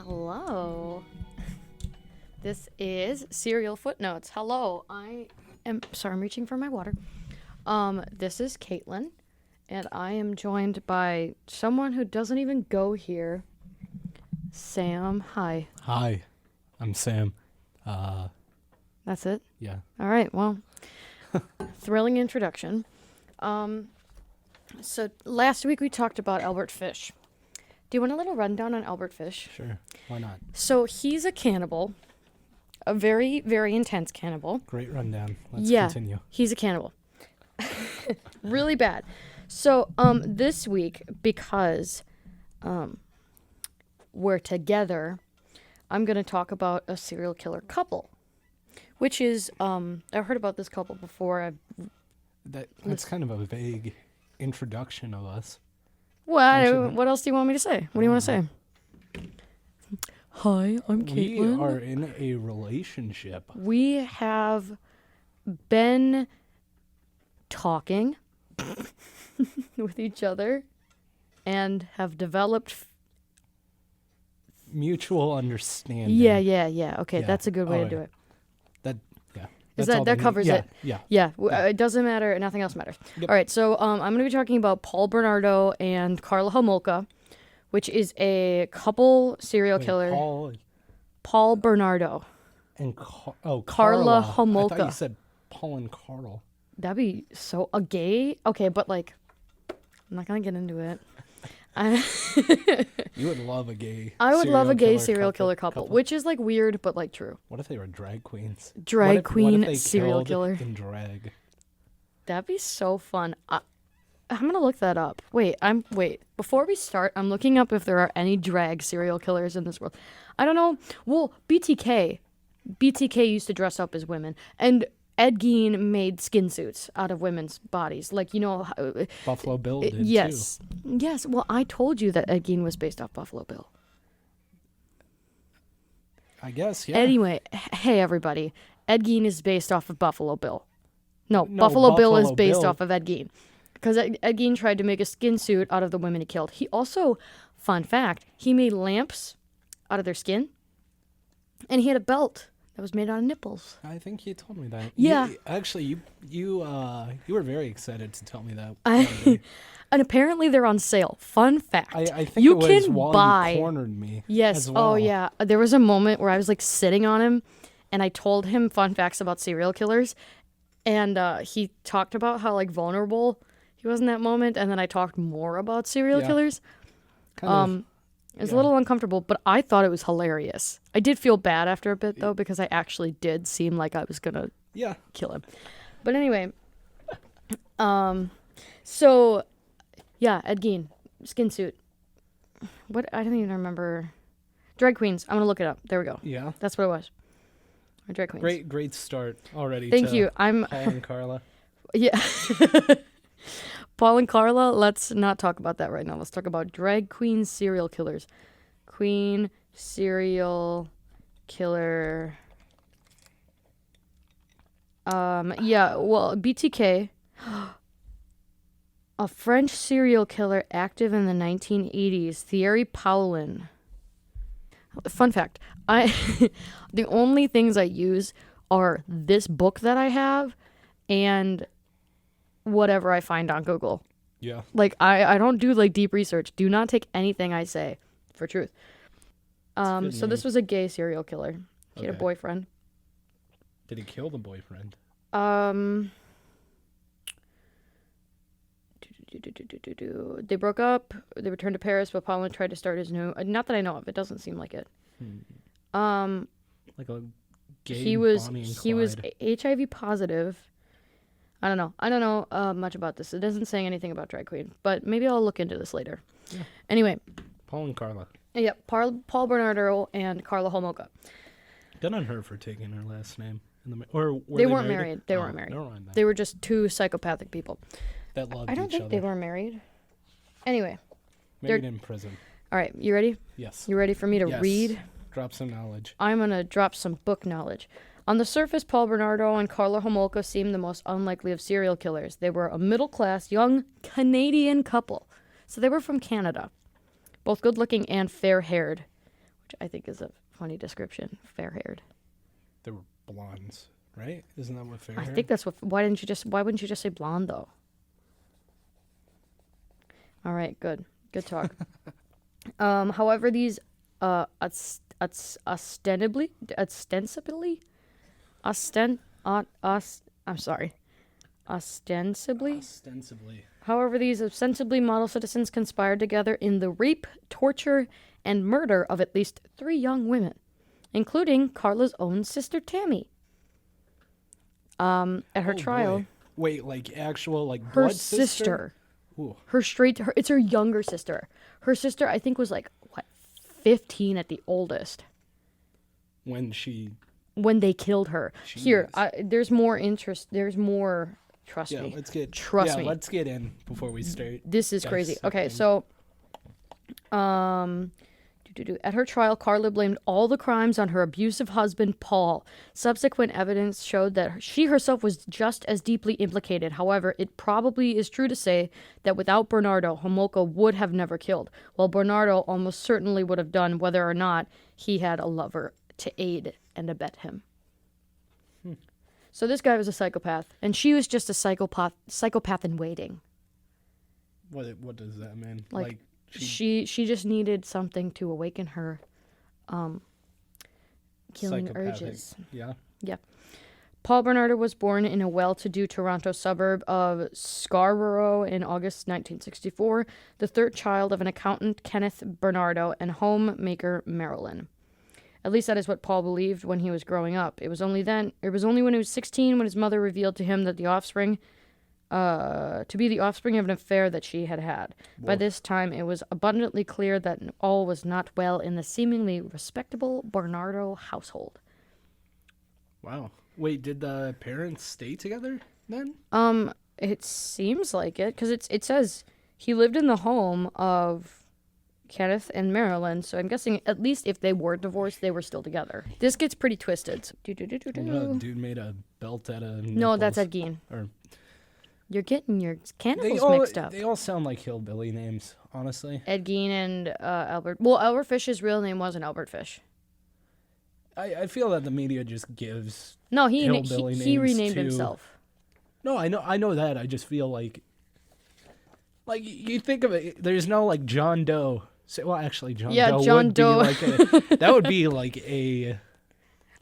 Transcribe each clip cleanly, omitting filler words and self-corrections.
Hello. This is Serial Footnotes. Hello. I'm reaching for my water. This is Caitlin, and I am joined by someone who doesn't even go here. Sam. Hi. Hi. I'm Sam. That's it? Yeah. All right. Well, thrilling introduction. So last week we talked about Albert Fish. Do you want a little rundown on Albert Fish? Sure. Why not? So he's a cannibal, a very, very intense cannibal. Great rundown. Let's Yeah, continue. he's a cannibal. Really bad. So this week, because we're together, I'm going to talk about a serial killer couple, which is, I've heard about this couple before. That's kind of a vague introduction of us. What else do you want me to say? What do you want to say? Hi, I'm Caitlin. We are in a relationship. We have been talking with each other and have developed Mutual understanding. Yeah. Okay, Yeah. that's a good way to do it. That's Is all that covers it? Yeah. Yeah. It doesn't matter. Nothing else matters. Yep. All right. So I'm going to be talking about Paul Bernardo and Karla Hamolka, which is a couple serial killer. Paul Bernardo. And Karla Karla. Hamolka. I thought you said Paul and Carl. That'd be so a gay. Okay, but like, I'm not gonna get into it. You would love a gay. I would love a gay serial serial killer couple, which is like weird, but like true. What if they were drag queens? Drag what queen if they serial killed killer. in drag. That'd be so fun. I'm gonna look that up. Wait. Before we start, I'm looking up if there are any drag serial killers in this world. I don't know. Well, BTK used to dress up as women, and Ed Gein made skin suits out of women's bodies. Like, you know, Buffalo Bill did yes. too. Yes. Well, I told you that Ed Gein was based off Buffalo Bill. I guess, yeah. Anyway, hey everybody. Ed Gein is based off of Buffalo Bill. No, Buffalo Bill is based off of Ed Gein. Because Ed Gein tried to make a skin suit out of the women he killed. He also, fun fact, he made lamps out of their skin. And he had a belt that was made out of nipples. I think you told me that. Yeah. You were very excited to tell me that. And apparently they're on sale. Fun fact. I think you it was can while buy. you cornered me. Yes. As well. Oh, yeah. There was a moment where I was like sitting on him and I told him fun facts about serial killers. And he talked about how like vulnerable he was in that moment. And then I talked more about serial killers. It was a little uncomfortable, but I thought it was hilarious. I did feel bad after a bit, though, because I actually did seem like I was going to kill him. But anyway, so, yeah, Ed Gein, skin suit. What? I don't even remember. Drag queens. I'm going to look it up. There we go. Yeah. That's what it was. Drag queens. Great start already. Thank you. I'm Paul and Karla. Yeah. Paul and Karla, let's not talk about that right now. Let's talk about drag queen serial killers. Queen serial killer. BTK, a French serial killer active in the 1980s, Thierry Paulin. Fun fact, the only things I use are this book that I have and whatever I find on Google. Yeah. Like, I don't do, like, deep research. Do not take anything I say for truth. So this was a gay serial killer. He had a boyfriend. Did he kill the boyfriend? They broke up. They returned to Paris, but Paulin tried to start his new... Not that I know of. It doesn't seem like it. Like a gay he was Clyde. HIV positive. I don't know much about this. It doesn't say anything about drag queen, but maybe I'll look into this later. Yeah. Anyway. Paul and Karla. Yeah, Paul Bernardo and Karla Hamolka. Good on her for taking her last name. They weren't married. They weren't married. They were just two psychopathic people. That loved each other. I don't think they were married. Anyway. Married in prison. All right, you ready? Yes. You ready for me to read? Drop some knowledge. I'm going to drop some book knowledge. On the surface, Paul Bernardo and Karla Hamolka seemed the most unlikely of serial killers. They were a middle-class, young Canadian couple. So they were from Canada. Both good-looking and fair-haired. which I think is a funny description. Fair-haired. They were blondes, right? Isn't that what fair? I think that's what. Why wouldn't you just say blonde though? All right, good talk. However, these ostensibly. However, these ostensibly model citizens conspired together in the rape, torture, and murder of at least 3 young women, including Karla's own sister Tammy. At her trial, boy. Wait, like actual like her blood sister, Ooh. it's her younger sister. Her sister, I think, was like 15 at the oldest when they killed her. Jeez. Here, there's more interest. There's more. Trust me. Trust me. Let's get in before we start. This is crazy. Okay, so, at her trial, Karla blamed all the crimes on her abusive husband, Paul. Subsequent evidence showed that she herself was just as deeply implicated. However, it probably is true to say that without Bernardo, Hamolka would have never killed, while Bernardo almost certainly would have done, whether or not he had a lover to aid and abet him. So this guy was a psychopath, and she was just a psychopath in waiting. What does that mean? Like she just needed something to awaken her killing urges. Yeah. Yeah. Paul Bernardo was born in a well-to-do Toronto suburb of Scarborough in August 1964, the third child of an accountant, Kenneth Bernardo, and homemaker, Marilyn. At least that is what Paul believed when he was growing up. It was only when he was 16 when his mother revealed to him that to be the offspring of an affair that she had had. Whoa. By this time, it was abundantly clear that all was not well in the seemingly respectable Bernardo household. Wow. Wait, did the parents stay together then? It seems like it, because it says he lived in the home of Kenneth and Marilyn, so I'm guessing at least if they were divorced, they were still together. This gets pretty twisted. Dude made a belt out of nipples. No, that's Ed Gein. You're getting your cannibals mixed up. They all sound like hillbilly names, honestly. Ed Gein and Albert. Well, Albert Fish's real name wasn't Albert Fish. I feel that the media just gives he renamed to... himself. No, I know that. I just feel like you think of it. There's no like John Doe. Well, actually, John Doe. That would be like a.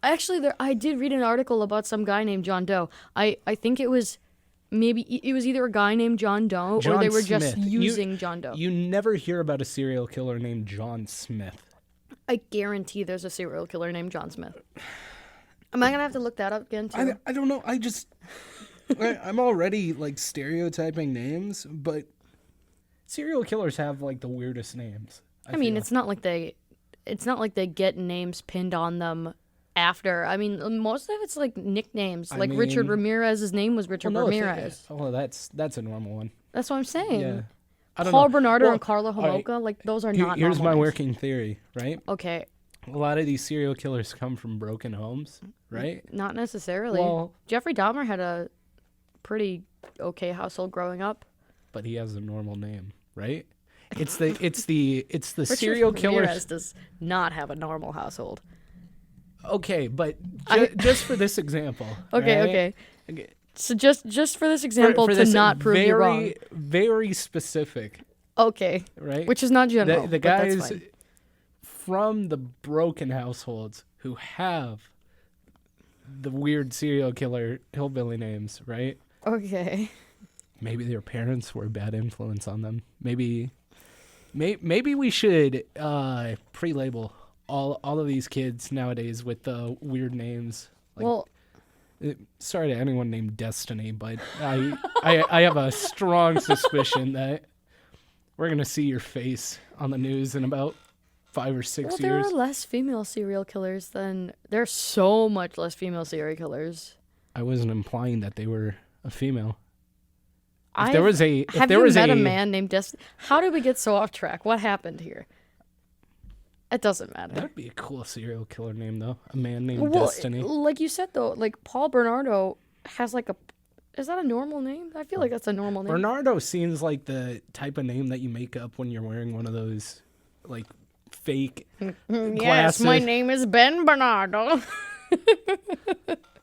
Actually, I did read an article about some guy named John Doe. I think it was either a guy named John Doe or they were just using John Doe. You never hear about a serial killer named John Smith. I guarantee there's a serial killer named John Smith. Am I gonna have to look that up again too? I don't know. I'm already like stereotyping names, but serial killers have like the weirdest names. I mean, it's not like they get names pinned on them after. I mean, most of it's like nicknames. Richard Ramirez, his name was Richard Ramirez. That's a normal one. That's what I'm saying. Yeah. Paul Bernardo and Karla Hamolka, those are not Here's normal my names. working theory, right? Okay. A lot of these serial killers come from broken homes, right? Not necessarily. Well, Jeffrey Dahmer had a pretty okay household growing up. But he has a normal name, right? It's the Richard serial killers. Ramirez does not have a normal household. Okay, but just for this example. Okay. So just for this example to not prove you wrong. Very specific. Okay. Right? Which is not general. The guys from the broken households who have the weird serial killer hillbilly names, right? Okay. Maybe their parents were a bad influence on them. Maybe we should pre-label all of these kids nowadays with the weird names. Sorry to anyone named Destiny, but I have a strong suspicion that we're gonna see your face on the news in about 5 or 6 years. There are less female serial killers there's so much less female serial killers. I wasn't implying that they were a female. Have you met a man named Destiny? How did we get so off track? What happened here? It doesn't matter. That would be a cool serial killer name, though. A man named Destiny. Like you said, though, like Paul Bernardo has is that a normal name? I feel like that's a normal name. Bernardo seems like the type of name that you make up when you're wearing one of those, like, fake Yes, glasses. my name is Ben Bernardo.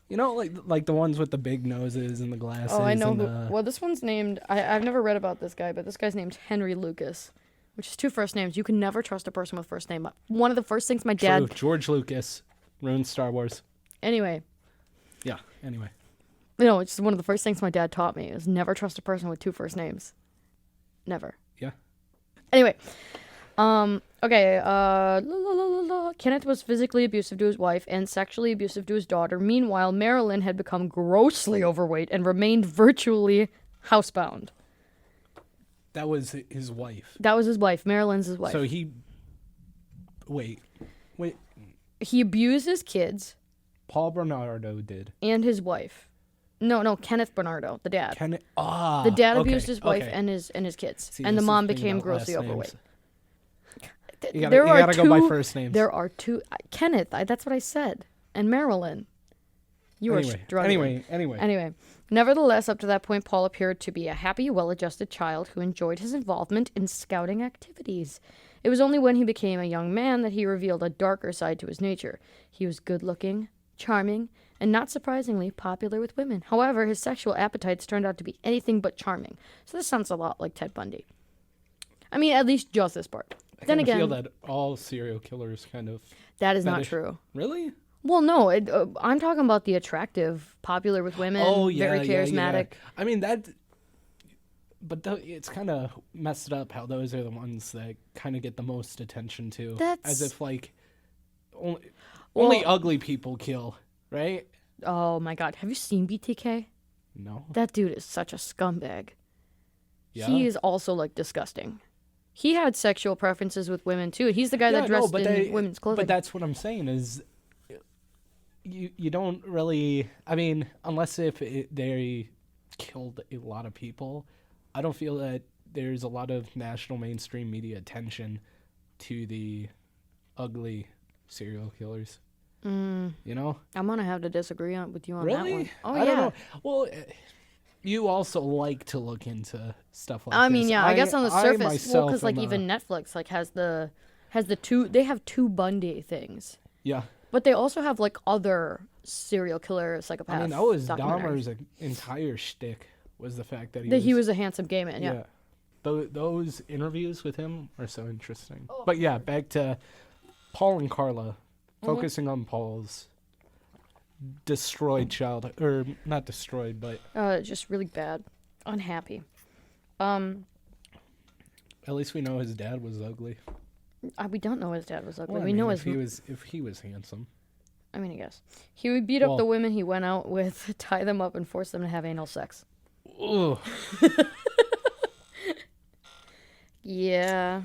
You know, like the ones with the big noses and the glasses. Oh, I know and who. Well, this one's named. I've never read about this guy, but this guy's named Henry Lucas, which is 2 first names. You can never trust a person with first name. One of the first things my dad. True. George Lucas ruined Star Wars. Anyway. Yeah. Anyway. No, it's just one of the first things my dad taught me is never trust a person with 2 first names. Never. Yeah. Anyway. Okay, Kenneth was physically abusive to his wife and sexually abusive to his daughter. Meanwhile, Marilyn had become grossly overweight and remained virtually housebound. That was his wife. That was his wife. Marilyn's his wife. So he... Wait. He abused his kids. Paul Bernardo did. And his wife. No, Kenneth Bernardo, the dad. The dad abused his wife and his kids. See, and the this mom is the thing became about grossly last overweight. names. You gotta go by first names. There are 2. Kenneth, that's what I said. And Marilyn. You are struggling. Anyway. Nevertheless, up to that point, Paul appeared to be a happy, well-adjusted child who enjoyed his involvement in scouting activities. It was only when he became a young man that he revealed a darker side to his nature. He was good-looking, charming, and not surprisingly, popular with women. However, his sexual appetites turned out to be anything but charming. So this sounds a lot like Ted Bundy. I mean, at least just this part. Then again, I feel that all serial killers kind of... That is not true. Really? Well, no, I'm talking about the attractive, popular with women, very charismatic. Yeah. I mean, that... But it's kind of messed up how those are the ones that kind of get the most attention too. As if, like, only ugly people kill, right? Oh, my God. Have you seen BTK? No. That dude is such a scumbag. Yeah. He is also, like, disgusting. He had sexual preferences with women, too. He's the guy that dressed in women's clothing. But that's what I'm saying is... You don't really... I mean, unless they killed a lot of people... I don't feel that there's a lot of national mainstream media attention to the ugly serial killers. You know? I'm going to have to disagree with you on really? that one. Oh, I don't know. Well, you also like to look into stuff like this. I mean, yeah, I guess on the surface, well, because, like, even Netflix, like, has the 2, they have 2 Bundy things. Yeah. But they also have, like, other serial killer psychopaths. I mean, that was Dahmer's entire shtick. Was the fact that he was a handsome gay man, yeah. Those interviews with him are so interesting. Oh. But yeah, back to Paul and Karla, focusing on Paul's destroyed childhood, or not destroyed, but just really bad, unhappy. At least we know his dad was ugly. We don't know his dad was ugly. Well, we know if he was handsome. I mean, I guess he would beat up the women he went out with, tie them up, and force them to have anal sex. Ugh. Yeah.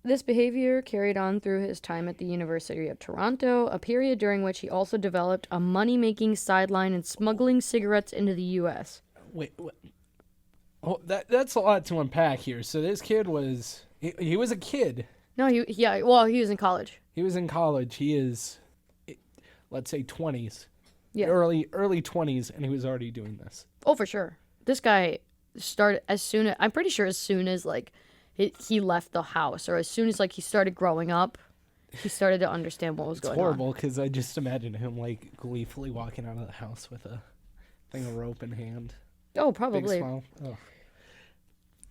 This behavior carried on through his time at the University of Toronto, a period during which he also developed a money-making sideline in smuggling cigarettes into the U.S. Wait. Oh, that's a lot to unpack here. So this kid was... He was a kid. No, he was in college. He was in college. He is, let's say, 20s. Yeah. Early 20s, and he was already doing this. Oh, for sure. This guy started I'm pretty sure as soon as, like, he left the house, or as soon as, like, he started growing up, he started to understand what was going on. It's horrible, because I just imagine him, like, gleefully walking out of the house with a thing of rope in hand. Oh, probably. Big smile. Oh.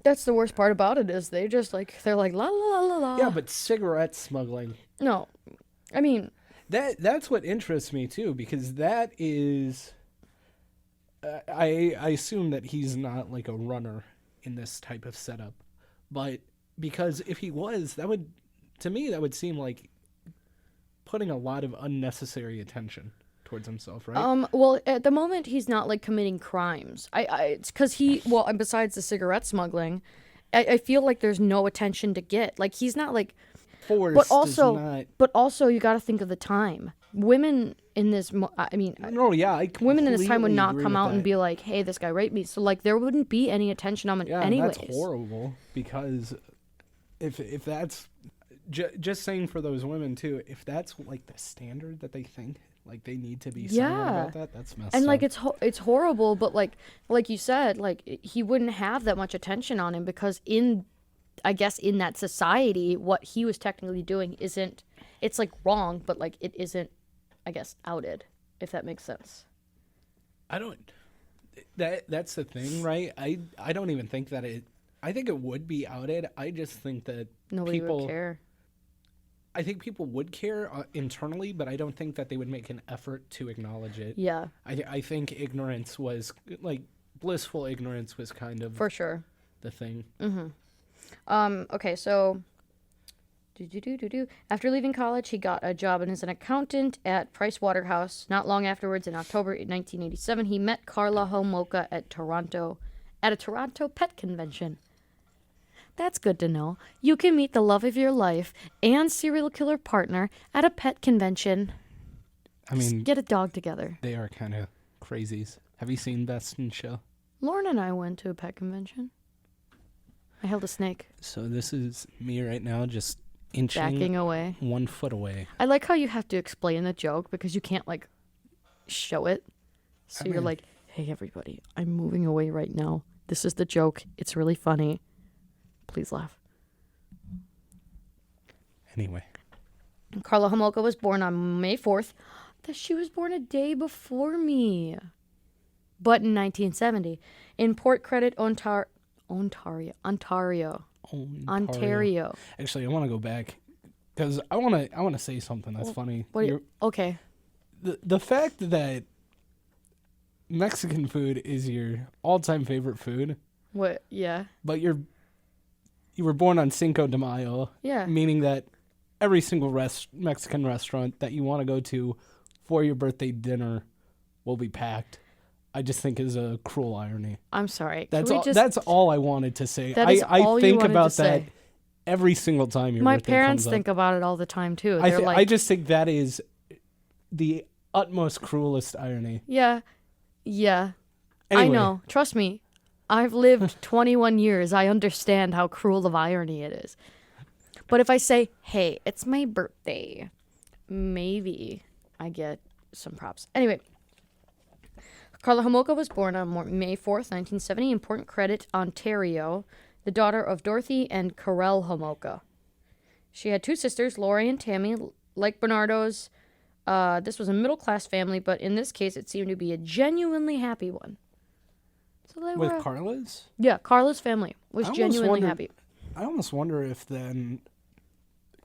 That's the worst part about it, is they're like, la, la, la, la. Yeah, but cigarette smuggling. No. I mean... That's what interests me too, because that is, I assume that he's not like a runner in this type of setup, but because if he was, that would seem like putting a lot of unnecessary attention towards himself, right? Well, at the moment he's not like committing crimes. It's because besides the cigarette smuggling, I feel like there's no attention to get. Like he's not like. But also, you got to think of the time. Women in this, women in this time would not come out and be like, "Hey, this guy raped me." So like, there wouldn't be any attention on it anyways. That's horrible because if that's just saying for those women too, if that's like the standard that they think like they need to be silent about that's messed up. And like it's horrible, but like you said, like he wouldn't have that much attention on him because in I guess in that society, what he was technically doing isn't, it's like wrong, but like it isn't, I guess, outed, if that makes sense. I don't. That's the thing, right? I don't even think that I think it would be outed. I just think that Nobody people would care. I think people would care internally, but I don't think that they would make an effort to acknowledge it. Yeah, I think ignorance was like blissful ignorance was kind of for sure. the thing. Okay, so after leaving college, he got a job as an accountant at Price Waterhouse. Not long afterwards, in October 1987, he met Karla Homolka at a Toronto pet convention. That's good to know. You can meet the love of your life and serial killer partner at a pet convention. I mean, Just get a dog together. they are kind of crazies. Have you seen Best in Show? Lauren and I went to a pet convention. I held a snake. So this is me right now, just inching Backing away. 1 foot away. I like how you have to explain the joke because you can't, like, show it. So you're like, hey, everybody, I'm moving away right now. This is the joke. It's really funny. Please laugh. Anyway. Karla Homolka was born on May 4th. She was born a day before me. But in 1970, in Port Credit, Ontario. Actually, I want to go back because I want to say something that's funny. Okay. The fact that Mexican food is your all-time favorite food, What? Yeah. but you were born on Cinco de Mayo, Yeah. meaning that every single Mexican restaurant that you want to go to for your birthday dinner will be packed. I just think is a cruel irony. I'm sorry. That's all I wanted to say. That is all I you think wanted about to that say. every single time your My birthday parents comes think up. about it all the time, too. They're I just think that is the utmost cruelest irony. Yeah. Yeah. Anyway, I know. Trust me. I've lived 21 years. I understand how cruel of irony it is. But if I say, hey, it's my birthday, maybe I get some props. Anyway, Karla Homolka was born on May 4th, 1970 in Port Credit, Ontario, the daughter of Dorothy and Karel Homolka. She had two sisters, Lori and Tammy. Like Bernardo's, this was a middle-class family, but in this case, it seemed to be a genuinely happy one. So they with were, Karla's? yeah, Karla's family was I almost genuinely wonder- happy. I almost wonder if then,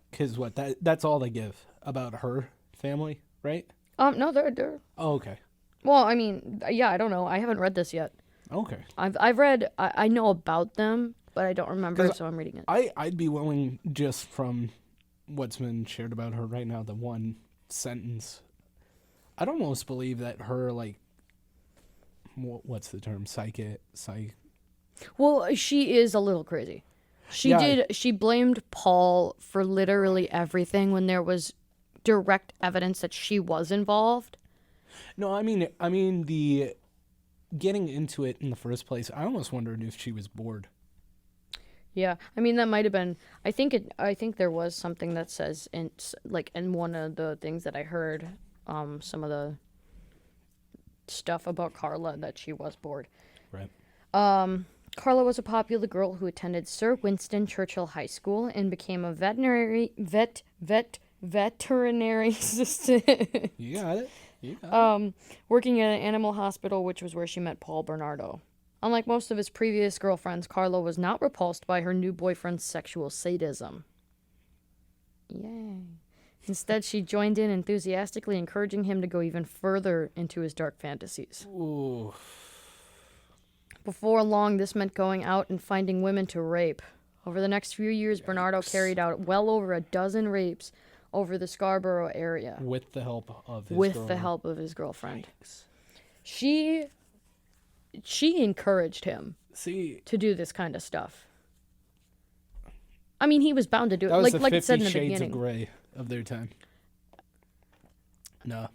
because that's all they give about her family, right? No, they're. Oh, okay. Well, I mean, yeah, I don't know. I haven't read this yet. Okay. I've read. I know about them, but I don't remember, 'Cause so I'm reading it. I'd be willing, just from what's been shared about her right now, the one sentence, I'd almost believe that her, like, what's the term? Well, she is a little crazy. She blamed Paul for literally everything when there was direct evidence that she was involved. No, I mean the getting into it in the first place. I almost wondered if she was bored. Yeah, I mean that might have been. I think there was something that says in one of the things that I heard, some of the stuff about Karla that she was bored. Right. Karla was a popular girl who attended Sir Winston Churchill High School and became a veterinary assistant. You got it. Working at an animal hospital, which was where she met Paul Bernardo. Unlike most of his previous girlfriends, Karla was not repulsed by her new boyfriend's sexual sadism. Yay. Instead, she joined in enthusiastically, encouraging him to go even further into his dark fantasies. Ooh. Before long, this meant going out and finding women to rape. Over the next few years, Bernardo carried out well over a dozen rapes over the Scarborough area. With the help of his girlfriend. Yikes. She encouraged him to do this kind of stuff. I mean, he was bound to do it. That was the like 50 it said in the Shades beginning. of Grey of their time. No,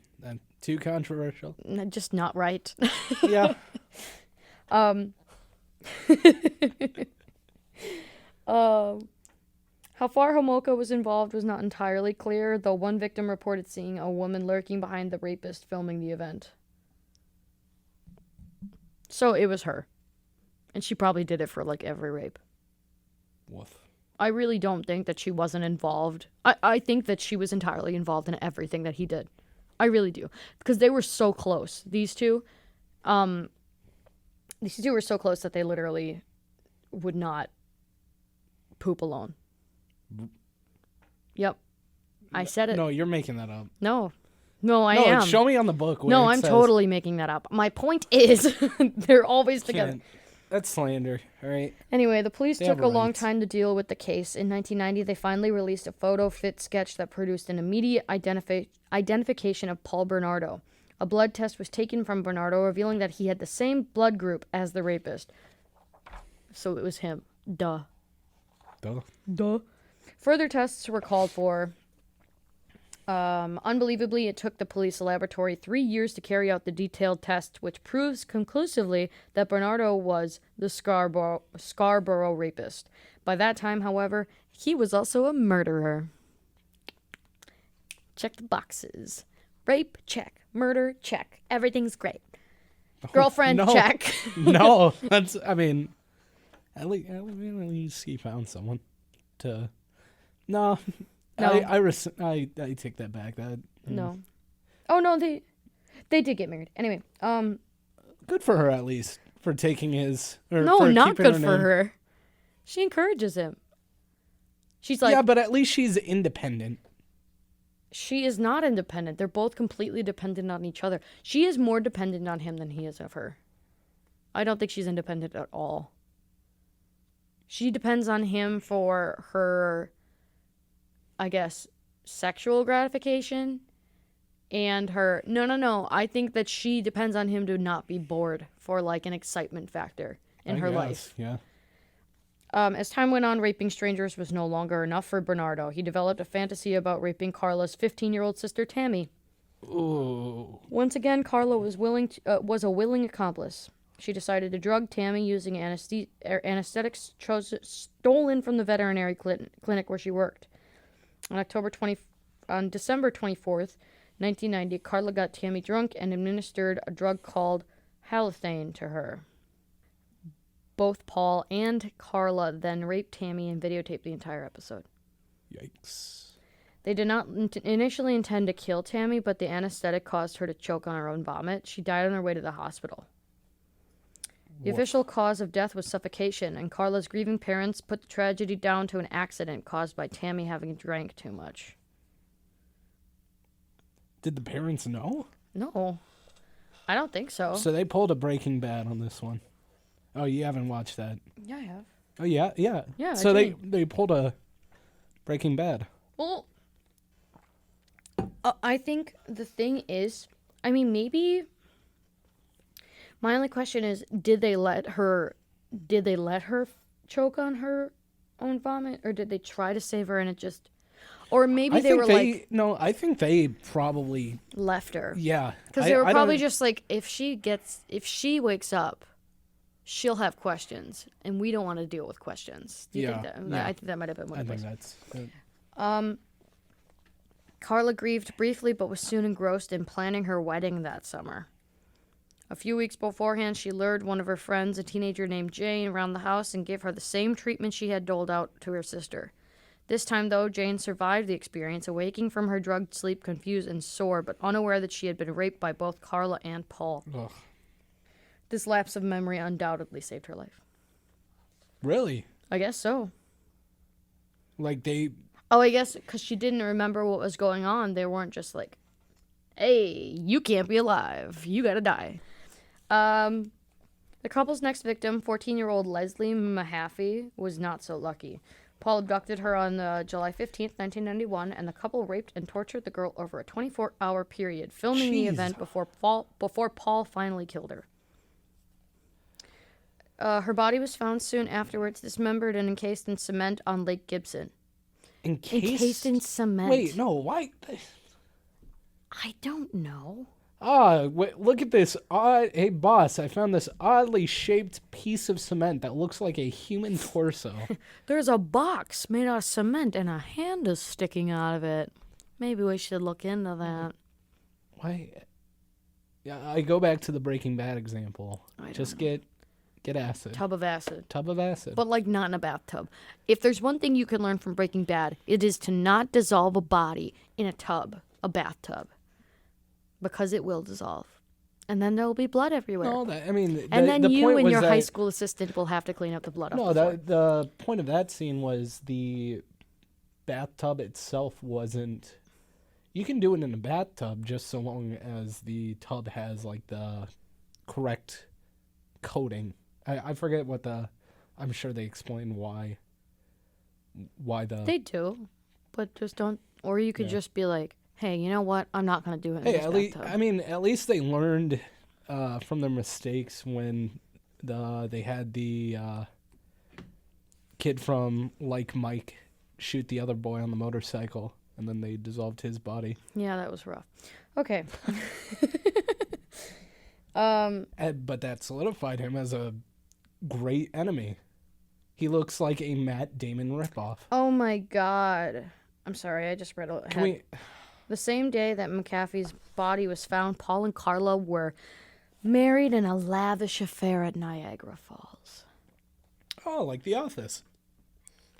too controversial. Just not right. Yeah. How far Hamolka was involved was not entirely clear, though one victim reported seeing a woman lurking behind the rapist filming the event. So it was her. And she probably did it for, like, every rape. Woof. I really don't think that she wasn't involved. I think that she was entirely involved in everything that he did. I really do. Because they were so close. These two were so close that they literally would not poop alone. Yep. I said it. No, you're making that up. No, I No, am. show me on the book. Where No, it I'm says- totally making that up. My point is, they're always together. Can't- That's slander, all right? Anyway, the police They took have a long rights. time to deal with the case. In 1990, they finally released a photo fit sketch that produced an immediate identification of Paul Bernardo. A blood test was taken from Bernardo, revealing that he had the same blood group as the rapist. So it was him. Duh. Duh. Further tests were called for. Unbelievably, it took the police laboratory 3 years to carry out the detailed test, which proves conclusively that Bernardo was the Scarborough rapist. By that time, however, he was also a murderer. Check the boxes. Rape, check. Murder, check. Everything's great. Girlfriend, No. check. No, that's. I mean, at least he found someone to. No, No. I take that back. That No. Oh, no, they did get married. Anyway, good for her at least for taking his. Or no, for not keeping good her for name. her. She encourages him. She's like, Yeah, but at least she's independent. she is not independent. They're both completely dependent on each other. She is more dependent on him than he is of her. I don't think she's independent at all. She depends on him for her, I guess, sexual gratification and her... No. I think that she depends on him to not be bored for, like, an excitement factor in I her guess, life. Yeah. As time went on, raping strangers was no longer enough for Bernardo. He developed a fantasy about raping Karla's 15-year-old sister, Tammy. Ooh. Once again, Karla was a willing accomplice. She decided to drug Tammy using anesthetics stolen from the veterinary clinic where she worked. On December 24th, 1990, Karla got Tammy drunk and administered a drug called halothane to her. Both Paul and Karla then raped Tammy and videotaped the entire episode. Yikes. They did not initially intend to kill Tammy, but the anesthetic caused her to choke on her own vomit. She died on her way to the hospital. The official cause of death was suffocation, and Karla's grieving parents put the tragedy down to an accident caused by Tammy having drank too much. Did the parents know? No, I don't think so. So they pulled a Breaking Bad on this one. Oh, you haven't watched that? Yeah, I have. Oh, yeah? Yeah. Yeah, So I they pulled a Breaking Bad. Well, I think the thing is, I mean, maybe my only question is, did they let her choke on her own vomit, or did they try to save her and it just, or maybe they were like, No, I think they probably, left her. yeah. Because they were probably just like, if she wakes up, she'll have questions, and we don't want to deal with questions. Do you think that? Yeah. I think that might have been what I it think was. that's... Karla grieved briefly, but was soon engrossed in planning her wedding that summer. A few weeks beforehand, she lured one of her friends, a teenager named Jane, around the house and gave her the same treatment she had doled out to her sister. This time, though, Jane survived the experience, awaking from her drugged sleep confused and sore, but unaware that she had been raped by both Karla and Paul. Ugh. This lapse of memory undoubtedly saved her life. Really? I guess so. Like they... Oh, I guess because she didn't remember what was going on. They weren't just like, hey, you can't be alive. You gotta die. The couple's next victim, 14-year-old Leslie Mahaffey, was not so lucky. Paul abducted her on July 15th, 1991, and the couple raped and tortured the girl over a 24-hour period, filming the Jeez. event before Paul finally killed her. Her body was found soon afterwards, dismembered and encased in cement on Lake Gibson. Encased in cement. Wait, no, why? I don't know. Wait, look at this odd... Hey, boss, I found this oddly shaped piece of cement that looks like a human torso. There's a box made out of cement and a hand is sticking out of it. Maybe we should look into that. Why? Yeah, I go back to the Breaking Bad example. I Just don't get Get acid. Tub of acid. Tub of acid. But, like, not in a bathtub. If there's one thing you can learn from Breaking Bad, it is to not dissolve a body in a bathtub. Because it will dissolve. And then there'll be blood everywhere. No, and then you and your high school assistant will have to clean up the blood off the floor. The point of that scene was the bathtub itself wasn't... You can do it in a bathtub just so long as the tub has, like, the correct coating. I forget what I'm sure they explain why the... They do, but just don't... Or you could just be like, hey, you know what? I'm not going to do it in this bathtub. At least they learned from their mistakes when they had the kid from Like Mike shoot the other boy on the motorcycle, and then they dissolved his body. Yeah, that was rough. Okay. But that solidified him as a great enemy. He looks like a Matt Damon ripoff. Oh my god. I'm sorry, I just read The same day that McAfee's body was found, Paul and Karla were married in a lavish affair at Niagara Falls. Oh, like The Office.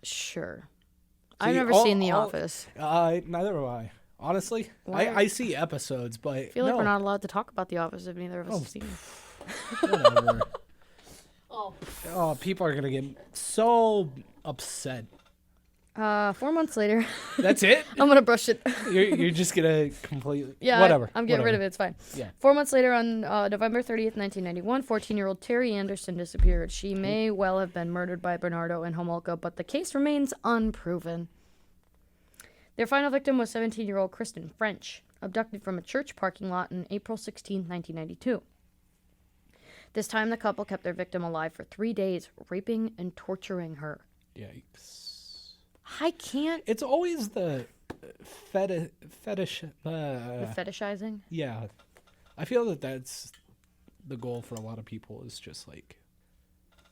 Sure. I've never seen The Office. Neither have I. Honestly, I see episodes, but I feel like we're not allowed to talk about The Office if neither of us have seen it. Whatever. Oh, people are gonna get so upset. 4 months later. That's it? I'm gonna brush it. You're just gonna completely... Yeah, whatever. I'm getting rid of it. It's fine. Yeah. 4 months later, on November 30th, 1991, 14-year-old Terry Anderson disappeared. She may well have been murdered by Bernardo and Hamolka, but the case remains unproven. Their final victim was 17-year-old Kristen French, abducted from a church parking lot on April 16, 1992. This time, the couple kept their victim alive for 3 days, raping and torturing her. Yikes. I can't... It's always the fetish... the fetishizing? Yeah. I feel that that's the goal for a lot of people, is just like...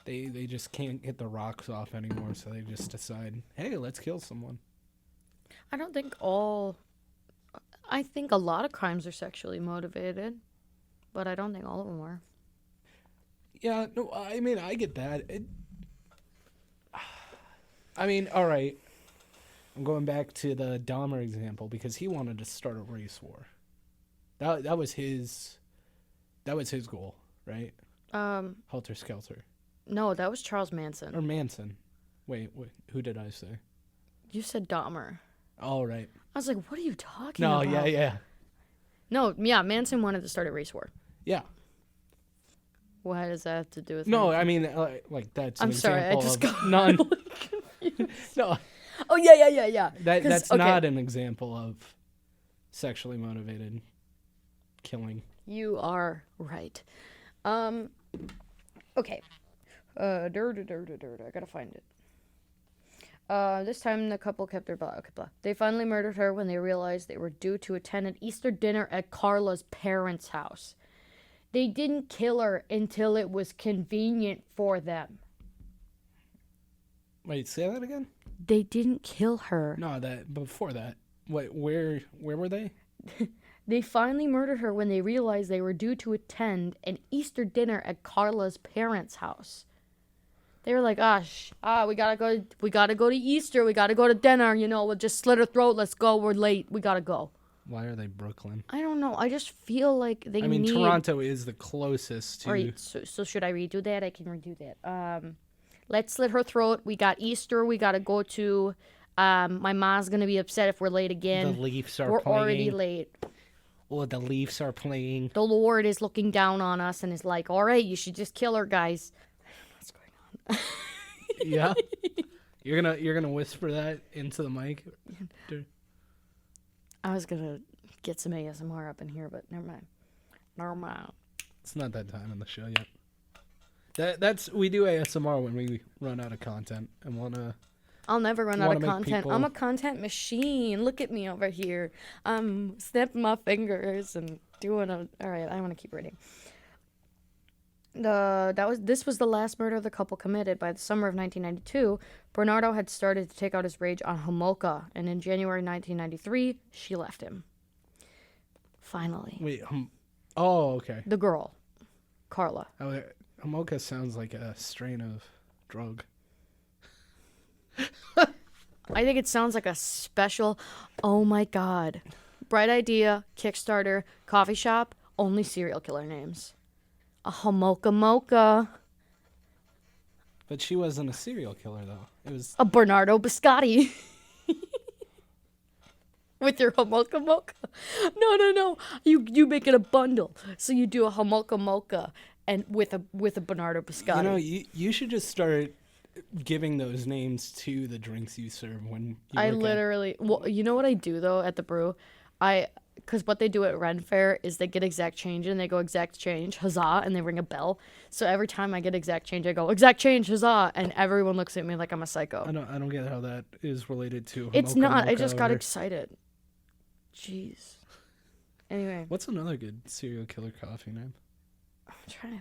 They just can't get the rocks off anymore, so they just decide, hey, let's kill someone. I don't think all... I think a lot of crimes are sexually motivated, but I don't think all of them are. Yeah, no, I mean, I get that. All right. I'm going back to the Dahmer example because he wanted to start a race war. That was his goal, right? Helter Skelter. No, that was Charles Manson. Or Manson. Wait, who did I say? You said Dahmer. Oh, right. I was like, what are you talking about? No, yeah. No, yeah, Manson wanted to start a race war. Yeah. What does that have to do with No, Manson? I mean, like, that's an I'm sorry, I example just of got non... really confused. No. Oh, yeah. That's okay. not an example of sexually motivated killing. You are right. Okay. I gotta find it. This time the couple kept their blah. Okay, blah. They finally murdered her when they realized they were due to attend an Easter dinner at Karla's parents' house. They didn't kill her until it was convenient for them. Wait, say that again? They didn't kill her. No, before that. Wait, where were they? They finally murdered her when they realized they were due to attend an Easter dinner at Karla's parents' house. They were like, we gotta go to Easter, we gotta go to dinner, we'll just slit her throat, let's go, we're late, we gotta go. Why are they Brooklyn? I don't know, I just feel like they need... Toronto is the closest to... Alright, so should I redo that? I can redo that. Let's slit her throat, we got Easter, we gotta go to, my mom's gonna be upset if we're late again. The Leafs are We're playing. already late. Oh, the Leafs are playing. The Lord is looking down on us and is like, alright, you should just kill her, guys. What's going on? Yeah? You're gonna whisper that into the mic? I was gonna get some ASMR up in here, but never mind. It's not that time in the show yet. We do ASMR when we run out of content and wanna... I'll never run out of content. People... I'm a content machine. Look at me over here. I'm snapping my fingers and doing a... All right, I want to keep reading. This was the last murder the couple committed. By the summer of 1992, Bernardo had started to take out his rage on Hamolka, and in January 1993, she left him. Finally. Wait, oh, okay. The girl, Karla. I Hamolka sounds like a strain of drug. I think it sounds like a special, oh my god. Bright idea, Kickstarter, coffee shop, only serial killer names. A Hamolka Mocha. But she wasn't a serial killer, though. It was... A Bernardo Biscotti. With your Hamolka Mocha. No. You make it a bundle. So you do a Hamolka Mocha and with a Bernardo Biscotti. You know, you should just start giving those names to the drinks you serve when you well, you know what I do though at the brew? Because what they do at Ren Fair is they get exact change and they go exact change, huzzah, and they ring a bell. So every time I get exact change, I go exact change, huzzah, and everyone looks at me like I'm a psycho. I don't get how that is related to. It's not. I Mocha just got excited. Jeez. Anyway. What's another good serial killer coffee name? I'm trying to.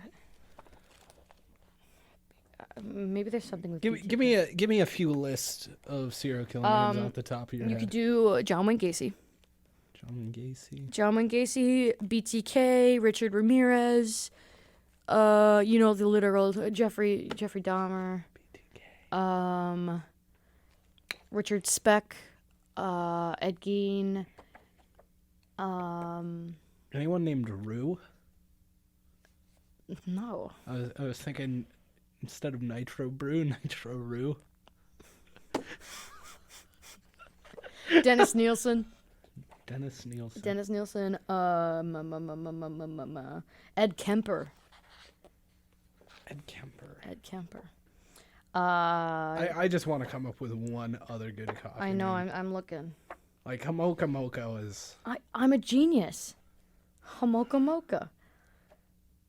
Maybe there's something with. Give me a few lists of serial killer names off the top of your head. You could do John Wayne Gacy. John Gacy. John Wayne Gacy, BTK, Richard Ramirez. The literal Jeffrey Dahmer. BTK. Richard Speck. Ed Gein. Anyone named Rue? No. I was thinking instead of Nitro Brew, Nitro Rue. Dennis Nielsen. Dennis Nielsen. Ed Kemper. Ed Kemper. I I just want to come up with one other good coffee. know. name. I'm looking. Like Hamolka Mocha is. I'm a genius. Hamolka Mocha.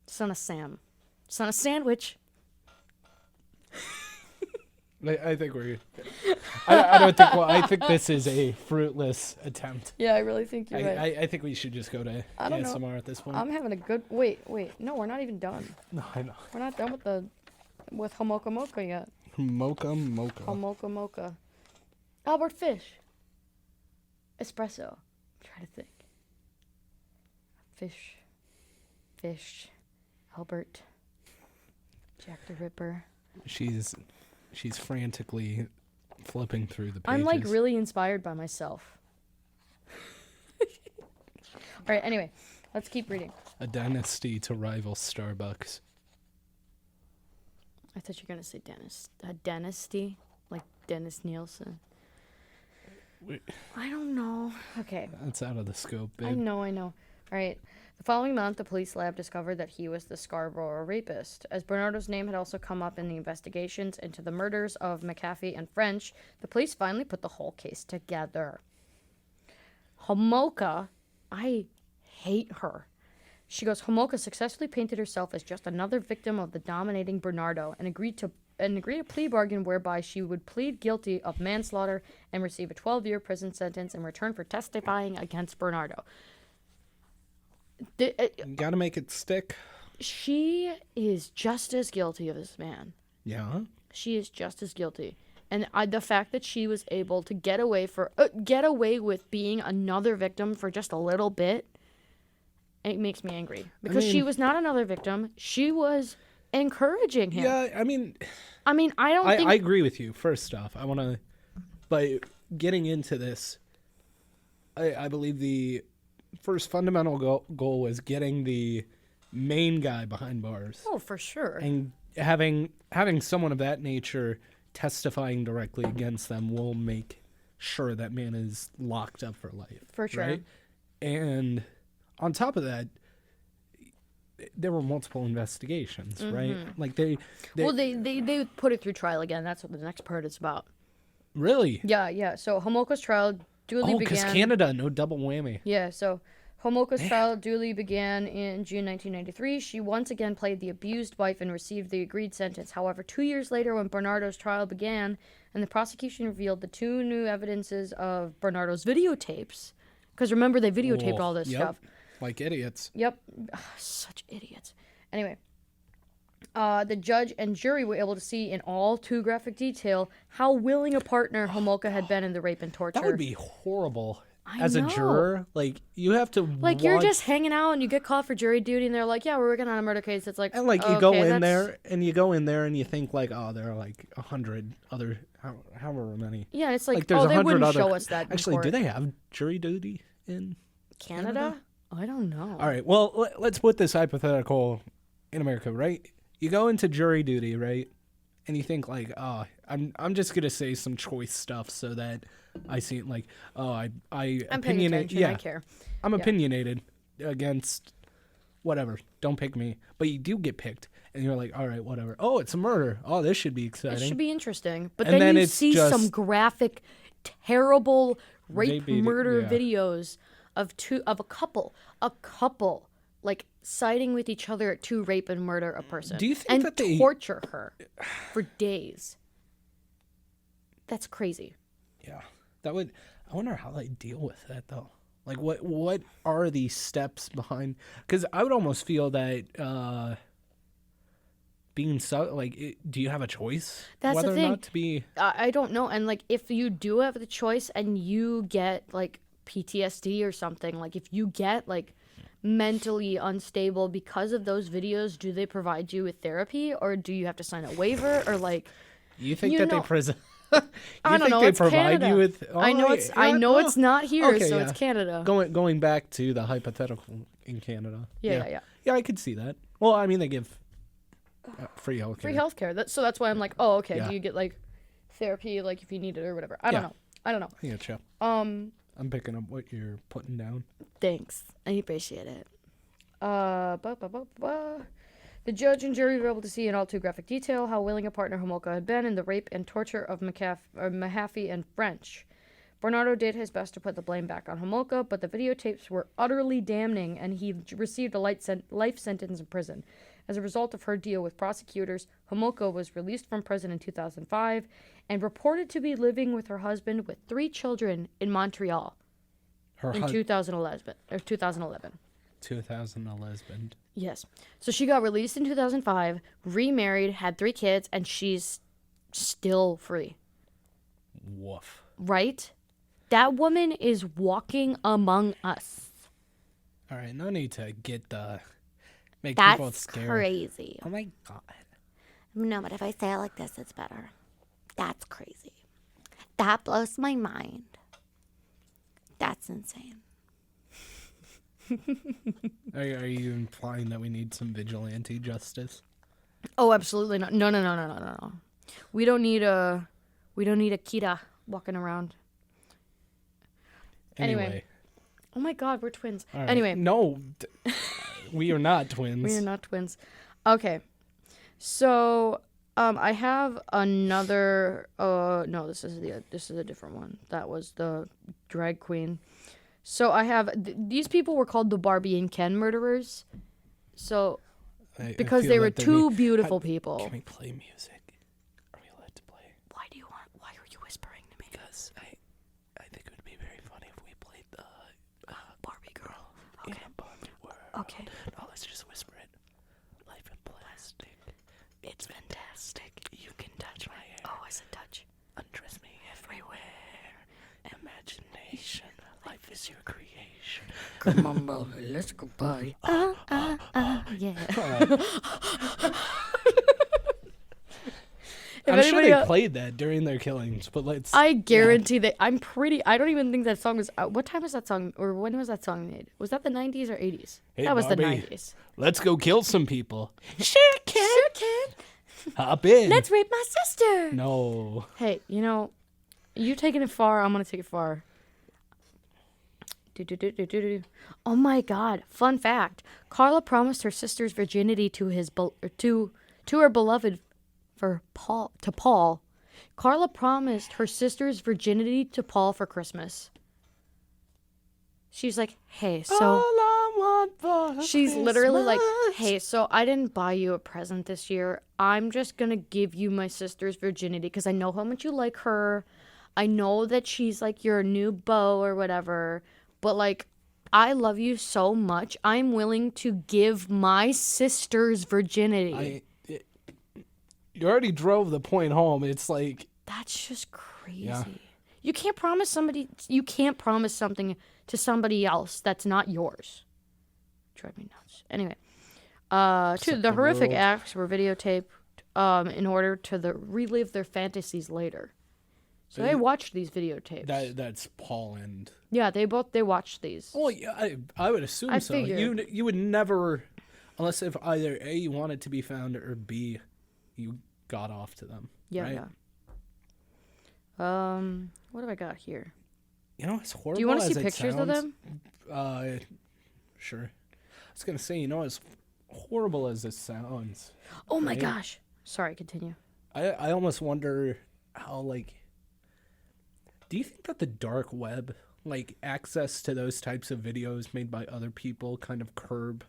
Son of Sam. Son of Sandwich. I think we're. I don't think. Well, I think this is a fruitless attempt. Yeah, I really think you're right. I think we should just go to I don't ASMR know. at this point. I'm having a good. Wait. No, we're not even done. No, I know. We're not done with Hamolka Mocha yet. Mocha. Hamolka Mocha. Albert Fish. Espresso. I'm trying to think. Fish. Albert. Jack the Ripper. She's frantically flipping through the pages. I'm like really inspired by myself. All right, anyway, let's keep reading. A dynasty to rival Starbucks. I thought you were going to say Dennis. A dynasty? Like Dennis Nielsen. Wait. I don't know. Okay. That's out of the scope, babe. I know. All right. The following month, the police lab discovered that he was the Scarborough rapist. As Bernardo's name had also come up in the investigations into the murders of McAfee and French, the police finally put the whole case together. Hamolka, I hate her. She goes, Hamolka successfully painted herself as just another victim of the dominating Bernardo and agreed to a plea bargain whereby she would plead guilty of manslaughter and receive a 12-year prison sentence in return for testifying against Bernardo. You gotta make it stick. She is just as guilty of this man. Yeah. She is just as guilty. And the fact that she was able to get away with being another victim for just a little bit, it makes me angry. Because she was not another victim. She was encouraging him. Yeah, I mean, I agree with you. First off, I want to, by getting into this, I believe the first fundamental goal was getting the main guy behind bars. Oh, for sure. And having someone of that nature testifying directly against them will make sure that man is locked up for life. For sure. Right? And on top of that, there were multiple investigations, right? Like they put it through trial again. That's what the next part is about. Really? Yeah. So Homolka's trial duly began. Because Canada, no double whammy. Yeah, so Homolka's trial duly began in June 1993. She once again played the abused wife and received the agreed sentence. However, 2 years later, when Bernardo's trial began and the prosecution revealed the two new evidences of Bernardo's videotapes, because remember, they videotaped all this stuff. Like idiots. Yep. Ugh, such idiots. Anyway, the judge and jury were able to see in all too graphic detail how willing a partner Hamolka had been in the rape and torture. That would be horrible as a know. juror, like you have to Like you're just hanging out and you get called for jury duty and they're like, yeah, we're working on a murder case. It's like, and like you okay, go in there and you think like, oh, there are like 100 other however many. Yeah, it's like there's oh, they 100 wouldn't other. show us that. Actually, do they have jury duty in Canada? I don't know. All right. Well, let's put this hypothetical in America, right? You go into jury duty, right? And you think like, oh, I'm just gonna say some choice stuff so that I seem like, oh, I'm paying attention. I care. I'm opinionated against whatever. Don't pick me. But you do get picked, and you're like, all right, whatever. Oh, it's a murder. Oh, this should be exciting. It should be interesting. But And then you it's see just some graphic, terrible rape Maybe, murder yeah. videos of a couple like siding with each other to rape and murder a person. Do you think and that they torture her for days? That's crazy. Yeah, that would. I wonder how they deal with that though. Like, what are the steps behind? Because I would almost feel that being so like, do you have a choice That's whether the or thing. not to be? I don't know. And like, if you do have the choice and you get like PTSD or something, like if you get like mentally unstable because of those videos, do they provide you with therapy or do you have to sign a waiver or like? You think you that know- they present? I don't know. They It's provide Canada. you with? I know it's. I know it's not here, Okay, so yeah. it's Canada. Going back to the hypothetical in Canada. Yeah. Yeah, I could see that. Well, I mean, they give free healthcare. Free healthcare. So that's why I'm like, oh, okay. Yeah. Do you get like therapy, like if you need it or whatever? I don't know. I getcha. I'm picking up what you're putting down. Thanks. I appreciate it. The judge and jury were able to see in all too graphic detail how willing a partner Hamolka had been in the rape and torture of Mahaffey and French. Bernardo did his best to put the blame back on Hamolka, but the videotapes were utterly damning, and he received a life sentence in prison. As a result of her deal with prosecutors, Hamolka was released from prison in 2005 and reported to be living with her husband with 3 children in Montreal in 2011. 2011. Yes. So she got released in 2005, remarried, had 3 kids, and she's still free. Woof. Right? That woman is walking among us. All right, no need to make people That's scared. crazy. Oh my god. No, but if I say it like this, it's better. That's crazy. That blows my mind. That's insane. Are you implying that we need some vigilante justice? Oh, absolutely not. No. We don't need a Kira walking around. Anyway. Oh my god, we're twins. All right. Anyway. No, we are not twins. We are not twins. Okay. So, I have another no, this is a different one. That was the drag queen. So I have these people were called the Barbie and Ken murderers. So because they were 2 beautiful people. Can we play music? Are we allowed to play? Why are you whispering to me? Because I think it would be very funny if we played the Barbie girl. Okay. in a Barbie world. Okay. No, let's just whisper it. Life in plastic. It's fantastic. You can touch my hair. Oh, I said touch. Undress me everywhere. Imagination. Life is your creation. Come on, baby, let's go party. Yeah. I'm sure they played that during their killings, but let's. I guarantee that. I don't even think that song was out. What time was that song, or when was that song made? Was that the 90s or 80s? Hey, that was Barbie, the 90s. Let's go kill some people. Sure can. Hop in. Let's rape my sister. No. Hey, you taking it far, I'm going to take it far. Oh my god. Fun fact. Karla promised her sister's virginity to her beloved Paul. Karla promised her sister's virginity to Paul for Christmas. She's like, hey, so All I want for she's literally like, Christmas. hey, so I didn't buy you a present this year. I'm just going to give you my sister's virginity because I know how much you like her. I know that she's like your new beau or whatever. But like, I love you so much. I'm willing to give my sister's virginity. You already drove the point home. It's like, That's just crazy. Yeah. You can't promise something to somebody else that's not yours. Drive me nuts. Anyway, two, the horrific acts were videotaped in order to relive their fantasies later. So they watched these videotapes. That's Paul and... Yeah, they watched these. Well, yeah, I would assume so. Figured. You would never, unless if either A, you wanted to be found, or B, you got off to them. Yeah, right? yeah. What have I got here? You know, it's horrible. Do you want to see pictures of them? Sure. I was gonna say, as horrible as this sounds. Oh my gosh! Sorry, continue. I almost wonder how, like, do you think that the dark web, like, access to those types of videos made by other people, kind of curb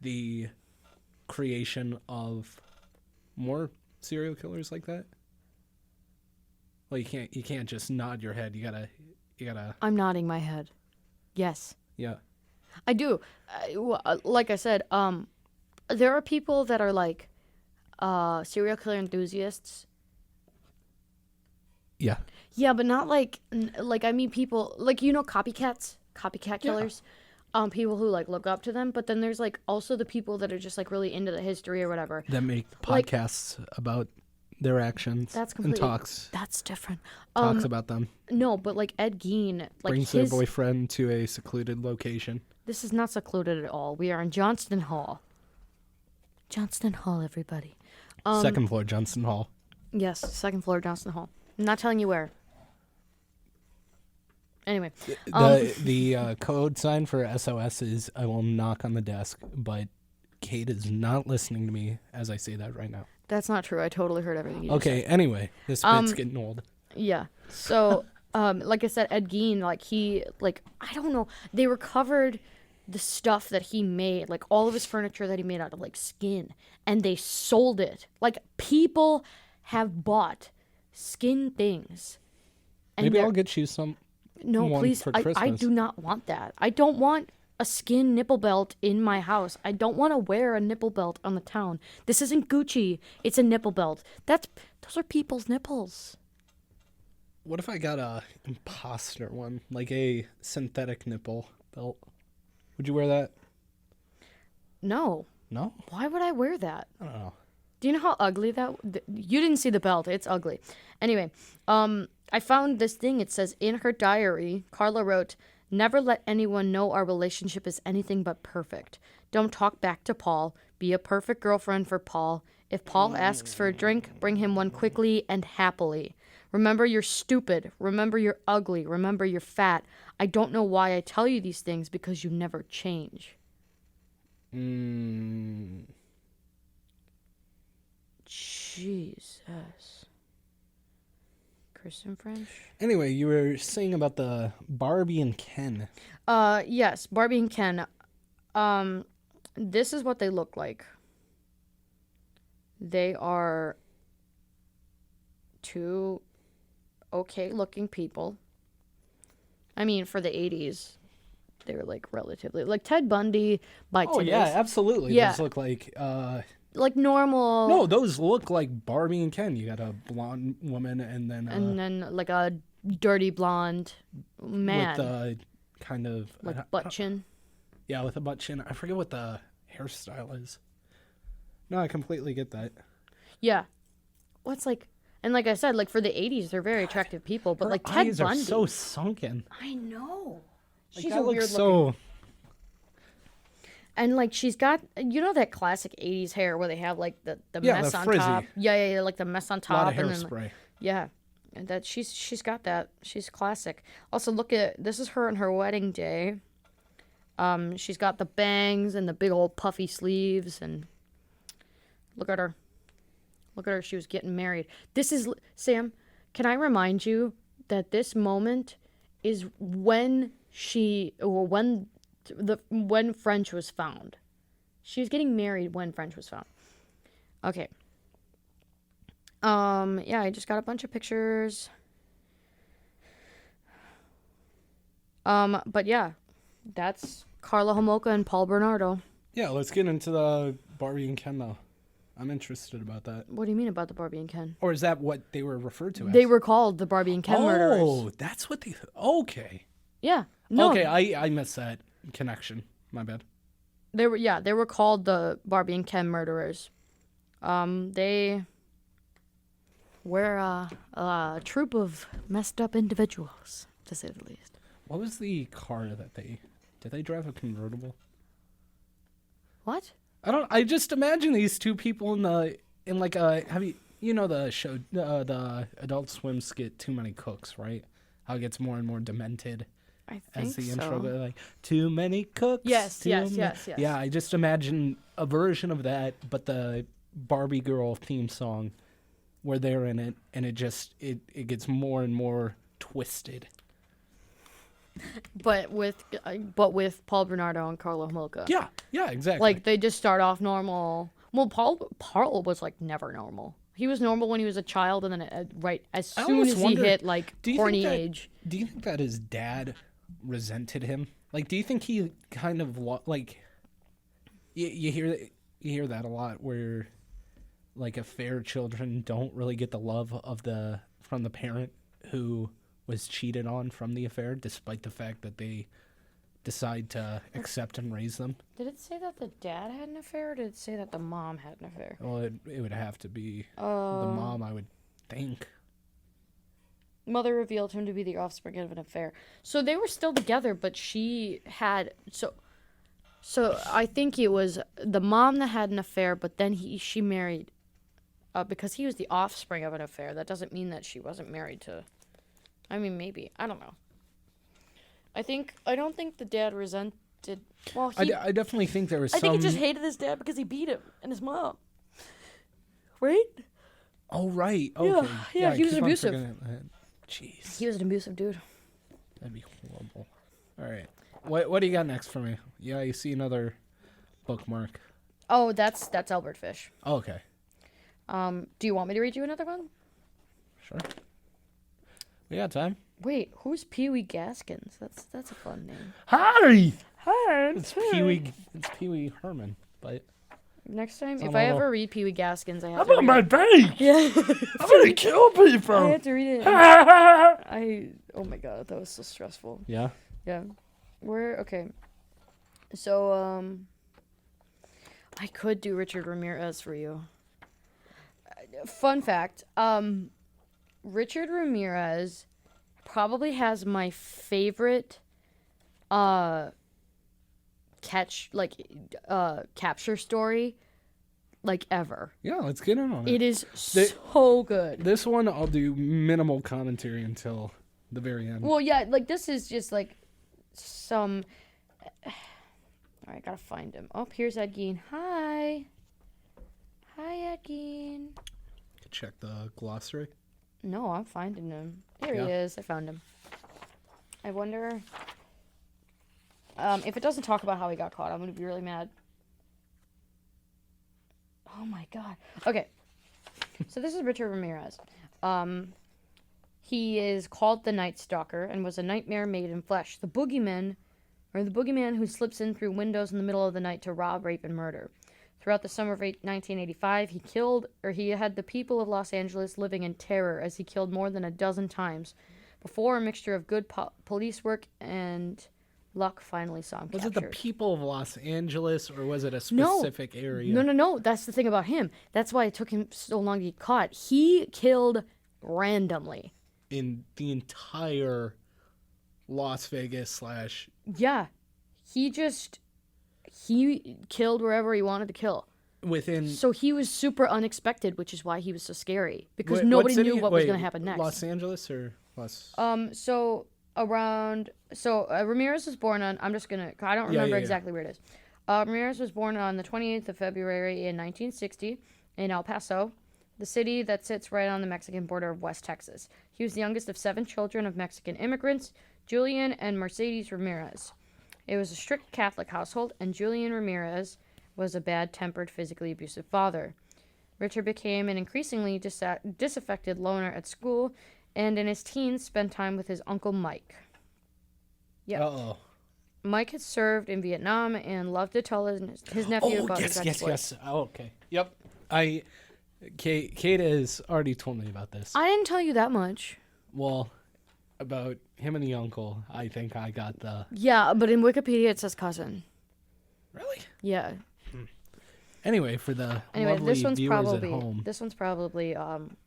the creation of more serial killers like that? Well, you can't just nod your head. You gotta. I'm nodding my head. Yes. Yeah. I do. Like I said, there are people that are like serial killer enthusiasts. Yeah. Yeah, but not like I mean people like copycat killers. Yeah. People who like look up to them, but then there's like also the people that are just like really into the history or whatever. That make podcasts about their actions. That's completely. And talks. That's different. Talks about them. No, but like Ed Gein, like brings their boyfriend to a secluded location. This is not secluded at all. We are in Johnston Hall. Johnston Hall, everybody. Second floor, Johnston Hall. Yes, second floor, Johnston Hall. I'm not telling you where. Anyway. The code sign for SOS is I will knock on the desk, but Kate is not listening to me as I say that right now. That's not true. I totally heard everything you just said. Anyway, this bit's getting old. Yeah. So, like I said, Ed Gein, I don't know. They recovered the stuff that he made, like all of his furniture that he made out of like skin, and they sold it. Like people have bought skin things. And maybe I'll get you some. No, please. I do not want that. I don't want a skin nipple belt in my house. I don't want to wear a nipple belt on the town. This isn't Gucci. It's a nipple belt. Those are people's nipples. What if I got a imposter one, like a synthetic nipple belt? Would you wear that? No. No? Why would I wear that? I don't know. Do you know how ugly you didn't see the belt. It's ugly. Anyway, I found this thing. It says in her diary, Karla wrote, "Never let anyone know our relationship is anything but perfect. Don't talk back to Paul. Be a perfect girlfriend for Paul. If Paul asks for a drink, bring him one quickly and happily. Remember you're stupid. Remember you're ugly. Remember you're fat. I don't know why I tell you these things because you never change." Jesus. Kristen French? Anyway, you were saying about the Barbie and Ken. Yes, Barbie and Ken. This is what they look like. They are two okay-looking people. I mean, for the 80s, they were, like, relatively... Like, Ted Bundy by today's... Oh, yeah, absolutely. Yeah. Those look like... like normal... No, those look like Barbie and Ken. You got a blonde woman and then... and then, like, a dirty blonde man. With a kind of... Like, butt chin. Yeah, with a butt chin. I forget what the hairstyle is. No, I completely get that. Yeah. What's like... And like I said, like for the 80s, they're very attractive people. But her like Ted eyes Bundy... are so sunken. I know. Like, She's that a weird looks so... looking... And like she's got... You know that classic 80s hair where they have like the mess on frizzy. top? Yeah, like the mess on top. A lot of and hairspray. Then, yeah. And that she's got that. She's classic. Also, look at... This is her on her wedding day. She's got the bangs and the big old puffy sleeves and... Look at her. Look at her. She was getting married. This is... Sam, can I remind you that this moment is when when French was found. She was getting married when French was found. Okay. Yeah, I just got a bunch of pictures. But yeah, that's Karla Hamolka and Paul Bernardo. Yeah, let's get into the Barbie and Ken, though. I'm interested about that. What do you mean about the Barbie and Ken? Or is that what they were referred to as? They were called the Barbie and Ken murderers. Oh, that's what they... Okay. Yeah. No. Okay, I missed that connection. My bad. They were called the Barbie and Ken murderers. They were a troop of messed up individuals, to say the least. What was the car that they... Did they drive a convertible? What? I just imagine these two people in like a... Have you know the show, the Adult Swim skit, Too Many Cooks, right? How it gets more and more demented. I think as the so. intro goes, like, too many cooks. Yes. Yeah, I just imagine a version of that, but the Barbie girl theme song, where they're in it, and it gets more and more twisted. But with Paul Bernardo and Karla Hamolka. Yeah, exactly. Like, they just start off normal. Well, Paul was, like, never normal. He was normal when he was a child, and then right as soon as he hit, like, horny age. Do you think that his dad resented him? Like, do you think he kind of, like... You hear that a lot, where, like, affair children don't really get the love from the parent who was cheated on from the affair, despite the fact that they decide to accept and raise them. Did it say that the dad had an affair, or did it say that the mom had an affair? Well, it would have to be the mom, I would think. Mother revealed him to be the offspring of an affair. So they were still together, but she had... So I think it was the mom that had an affair, but then she married... because he was the offspring of an affair. That doesn't mean that she wasn't married to... I mean, maybe. I don't know. I don't think the dad resented... Well, I definitely think there was I think he just hated his dad because he beat him and his mom. Right? Oh, right. Okay. Yeah, he was abusive. Jeez. He was an abusive dude. That'd be horrible. All right. What do you got next for me? Yeah, you see another bookmark. Oh, that's Albert Fish. Oh, okay. Do you want me to read you another one? Sure. We got time. Wait, who's Pee Wee Gaskins? That's a fun name. Hi. Hi. It's Pee Wee Herman, but next time, if I ever read Pee Wee Gaskins, I have to. How about my bake? Yeah. I'm gonna kill people. I have to read it. Oh my god, that was so stressful. Yeah. Yeah. Okay. So I could do Richard Ramirez for you. Fun fact, Richard Ramirez probably has my favorite capture story like ever. Yeah, let's get in on it. It is so good. This one I'll do minimal commentary until the very end. Well, yeah, like this is just like some... All right, gotta find him. Oh, here's Ed Gein. Hi, Ed Gein. Check the glossary. No, I'm finding him. There he is. I found him. I wonder if it doesn't talk about how he got caught. I'm gonna be really mad. Oh my god. Okay. So this is Richard Ramirez. He is called the Night Stalker and was a nightmare made in flesh. The boogeyman who slips in through windows in the middle of the night to rob, rape, and murder. Throughout the summer of 1985, he had the people of Los Angeles living in terror as he killed more than a dozen times before a mixture of good police work and luck finally saw him captured. Was it the people of Los Angeles, or was it a specific area? No. That's the thing about him. That's why it took him so long to get caught. He killed randomly. In the entire Las Vegas / Yeah. He killed wherever he wanted to kill. So he was super unexpected, which is why he was so scary. Because nobody knew what was going to happen next. Los Angeles or Los... Ramirez was born on... I don't remember exactly where it is. Ramirez was born on the 28th of February in 1960 in El Paso, the city that sits right on the Mexican border of West Texas. He was the youngest of 7 children of Mexican immigrants, Julian and Mercedes Ramirez. It was a strict Catholic household, and Julian Ramirez was a bad-tempered, physically abusive father. Richard became an increasingly disaffected loner at school, and in his teens spent time with his uncle Mike. Yeah. Uh-oh. Mike had served in Vietnam and loved to tell his nephew about his exploits. Yes. Oh, okay. Yep. Kate has already told me about this. I didn't tell you that much. Well, about him and the uncle, I think I got the... Yeah, but in Wikipedia it says cousin. Really? Yeah. Anyway, for the Anyway, lovely this one's viewers probably at home,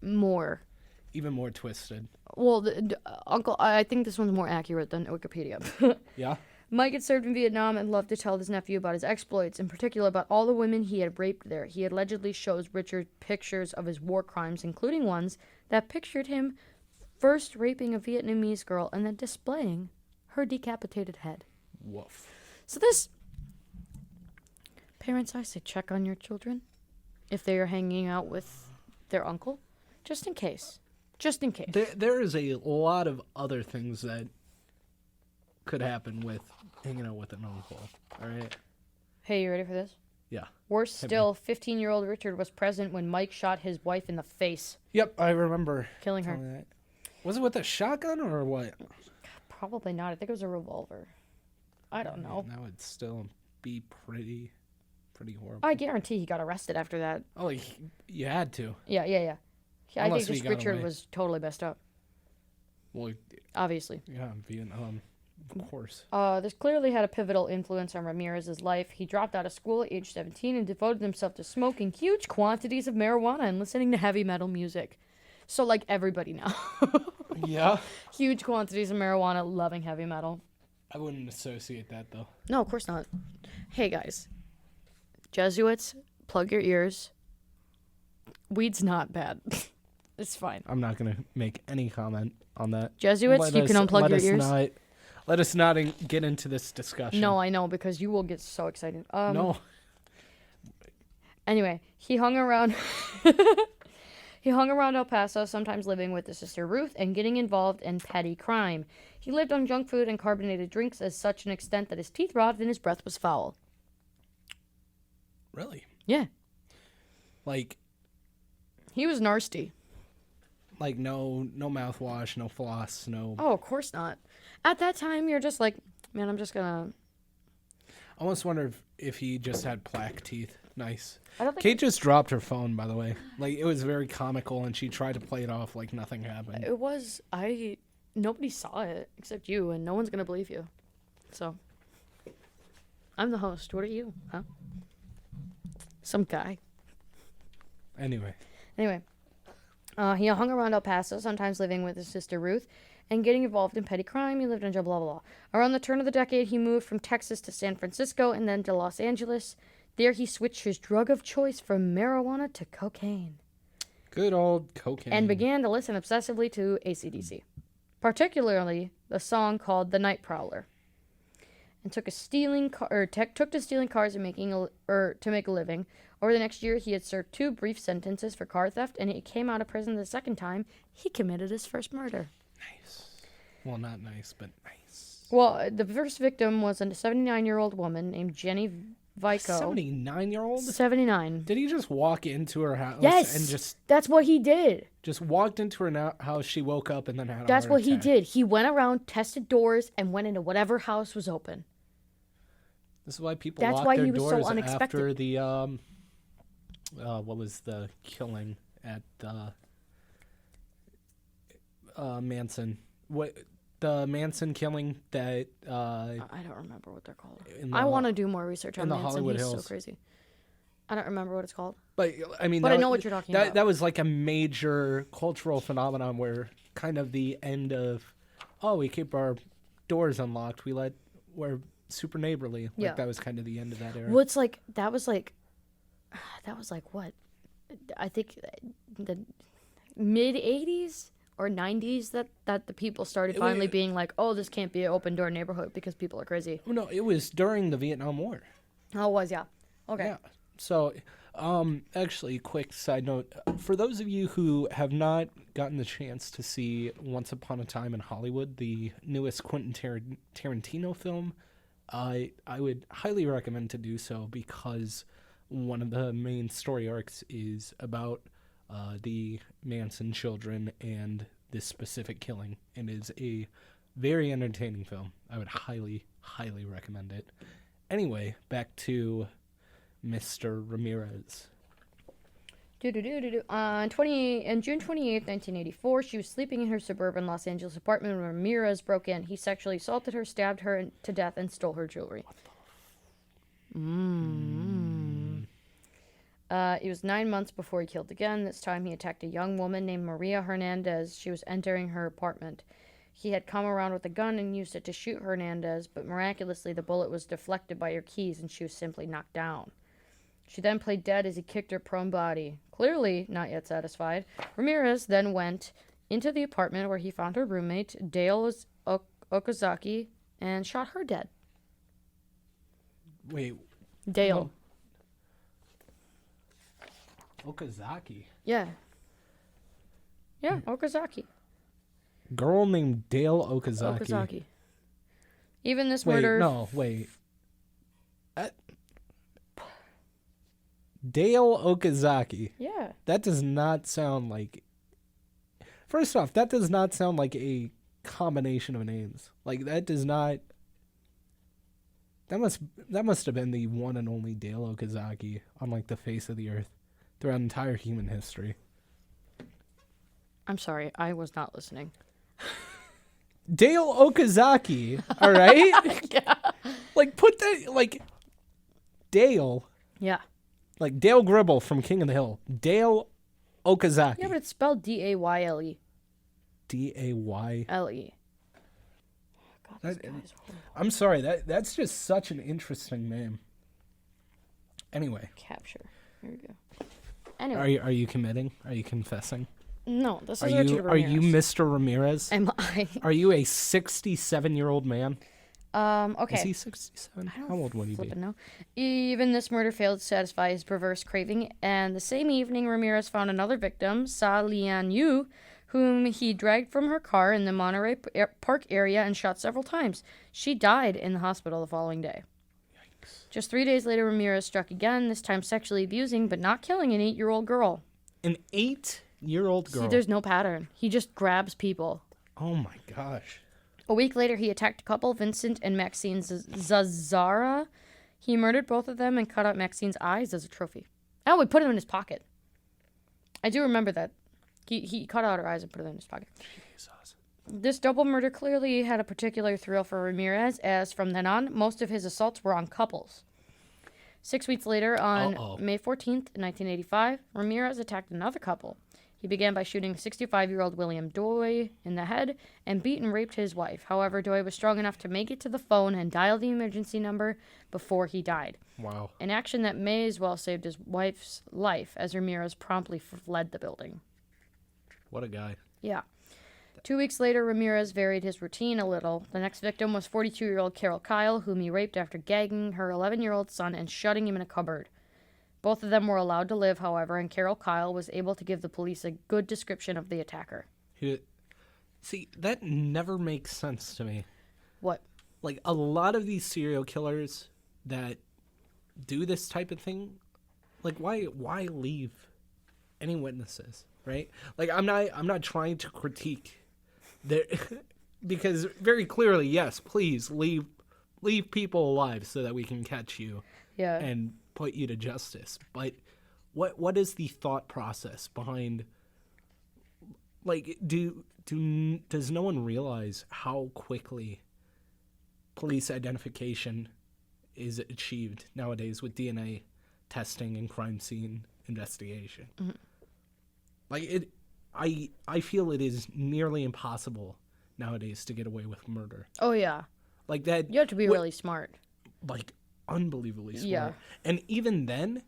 more. even more twisted. Well, Uncle, I think this one's more accurate than Wikipedia. Yeah? Mike had served in Vietnam and loved to tell his nephew about his exploits, in particular about all the women he had raped there. He allegedly shows Richard pictures of his war crimes, including ones that pictured him first raping a Vietnamese girl and then displaying her decapitated head. Woof. So this... Parents, I say check on your children if they are hanging out with their uncle, just in case. Just in case. There is a lot of other things that could happen with hanging out with an uncle. All right? Hey, you ready for this? Yeah. Worse still, 15-year-old Richard was present when Mike shot his wife in the face, Yep, I remember. killing her. That. Was it with a shotgun or what? Probably not. I think it was a revolver. I don't know. That would still be pretty horrible. I guarantee he got arrested after that. Oh, you had to. Yeah. I Unless think he this got Richard away. was totally messed up. Well, Obviously. yeah, Vietnam, of course. This clearly had a pivotal influence on Ramirez's life. He dropped out of school at age 17 and devoted himself to smoking huge quantities of marijuana and listening to heavy metal music. So, like everybody now. Yeah. Huge quantities of marijuana, loving heavy metal. I wouldn't associate that, though. No, of course not. Hey, guys. Jesuits, plug your ears. Weed's not bad. It's fine. I'm not going to make any comment on that. Jesuits, you can unplug your ears. Let us not get into this discussion. No, I know, because you will get so excited. No. Anyway, he hung around... He hung around El Paso, sometimes living with his sister Ruth and getting involved in petty crime. He lived on junk food and carbonated drinks as such an extent that his teeth rotted and his breath was foul. Really? Yeah. Like... He was nasty. Like no mouthwash, no floss, no... Oh, of course not. At that time, you're just like, man, I'm just gonna... I almost wonder if he just had plaque teeth. Nice. I don't think Kate just dropped her phone, by the way. Like, it was very comical, and she tried to play it off like nothing happened. it was... Nobody saw it except you, and no one's gonna believe you. So... I'm the host. What are you, huh? Some guy. Anyway. He hung around El Paso, sometimes living with his sister Ruth, and getting involved in petty crime. He lived in blah, blah, blah. Around the turn of the decade, he moved from Texas to San Francisco and then to Los Angeles. There, he switched his drug of choice from marijuana to cocaine. Good old cocaine. And began to listen obsessively to AC/DC, particularly the song called "The Night Prowler." And took to stealing cars and to make a living. Over the next year, he had served 2 brief sentences for car theft, and he came out of prison the second time he committed his first murder. Nice. Well, not nice, but nice. Well, the first victim was a 79-year-old woman named Jenny Vico. 79-year-old? 79. Did he just walk into her house? Yes, And that's what he did. just walked into her house, she woke up, and then had a That's heart what he attack. did. He went around, tested doors, and went into whatever house was open. This is why people That's lock why their he was so doors unexpected. after the, what was the killing at, Manson? The Manson killing that, I don't remember what they're called. in I the- want to do more research on in the Manson. Hollywood He's Hills. so crazy. I don't remember what it's called. But I mean, But I know what you're talking about. That was like a major cultural phenomenon where kind of the end of, oh, we keep our doors unlocked. We're super neighborly. Like Yeah. that was kind of the end of that era. Well, it's like that was like what? I think the mid 80s or 90s that the people started finally being like, oh, this can't be an open door neighborhood because people are crazy. Oh, no, it was during the Vietnam War. Oh, it was, yeah. Okay. Yeah. So, actually, quick side note. For those of you who have not gotten the chance to see Once Upon a Time in Hollywood, the newest Quentin Tarantino film, I would highly recommend to do so because one of the main story arcs is about the Manson children and this specific killing, and is a very entertaining film. I would highly, highly recommend it. Anyway, back to Mr. Ramirez. On June 28th, 1984, she was sleeping in her suburban Los Angeles apartment when Ramirez broke in. He sexually assaulted her, stabbed her to death, and stole her jewelry. It was 9 months before he killed again. This time he attacked a young woman named Maria Hernandez. She was entering her apartment. He had come around with a gun and used it to shoot Hernandez, but miraculously the bullet was deflected by her keys and she was simply knocked down. She then played dead as he kicked her prone body. Clearly not yet satisfied, Ramirez then went into the apartment where he found her roommate, Dale Okazaki, and shot her dead. Wait. Dale. Okazaki. Yeah. Yeah, Okazaki. Girl named Dale Okazaki. Okazaki. Even this murder... Wait. Dale Okazaki. Yeah. That does not sound like... First off, that does not sound like a combination of names. Like, that does not... That must have been the one and only Dale Okazaki on, like, the face of the earth throughout entire human history. I'm sorry, I was not listening. Dale Okazaki, all right? Yeah. Like, put that, like, Dale. Yeah. Like, Dale Gribble from King of the Hill. Dale Okazaki. Yeah, but it's spelled D-A-Y-L-E. D-A-Y. L-E. God, this guy's horrible. I'm sorry, that's just such an interesting name. Anyway. Capture. Here we go. Anyway. Are you committing? Are you confessing? No, this is Are Ramirez. you Mr. Ramirez? Am I? Are you a 67-year-old man? Okay. Is he 67? How old would he be? No. Even this murder failed to satisfy his perverse craving, and the same evening, Ramirez found another victim, Sa Lian Yu, whom he dragged from her car in the Monterey Park area and shot several times. She died in the hospital the following day. Yikes. Just 3 days later, Ramirez struck again, this time sexually abusing but not killing an 8-year-old girl. An 8-year-old girl? See, there's no pattern. He just grabs people. Oh my gosh. A week later, he attacked a couple, Vincent and Maxine Zazara. He murdered both of them and cut out Maxine's eyes as a trophy. Oh, he put them in his pocket. I do remember that. He cut out her eyes and put them in his pocket. Jesus. This double murder clearly had a particular thrill for Ramirez, as from then on, most of his assaults were on couples. 6 weeks later, on May 14th, 1985, Ramirez attacked another couple. He began by shooting 65-year-old William Doy in the head and beat and raped his wife. However, Doy was strong enough to make it to the phone and dial the emergency number before he died. Wow. An action that may as well saved his wife's life, as Ramirez promptly fled the building. What a guy. Yeah. 2 weeks later, Ramirez varied his routine a little. The next victim was 42-year-old Carol Kyle, whom he raped after gagging her 11-year-old son and shutting him in a cupboard. Both of them were allowed to live, however, and Carol Kyle was able to give the police a good description of the attacker. See, that never makes sense to me. What? Like, a lot of these serial killers that do this type of thing, like, why leave any witnesses, right? Like, I'm not trying to critique their because very clearly, yes, please leave people alive so that we can catch you. Yeah. And put you to justice. But what is the thought process behind, like, does no one realize how quickly police identification is achieved nowadays with DNA testing and crime scene investigation? Mm-hmm. Like, I feel it is nearly impossible nowadays to get away with murder. Oh yeah. Like that. You have to be really smart. Like, unbelievably smart. Yeah. And even then,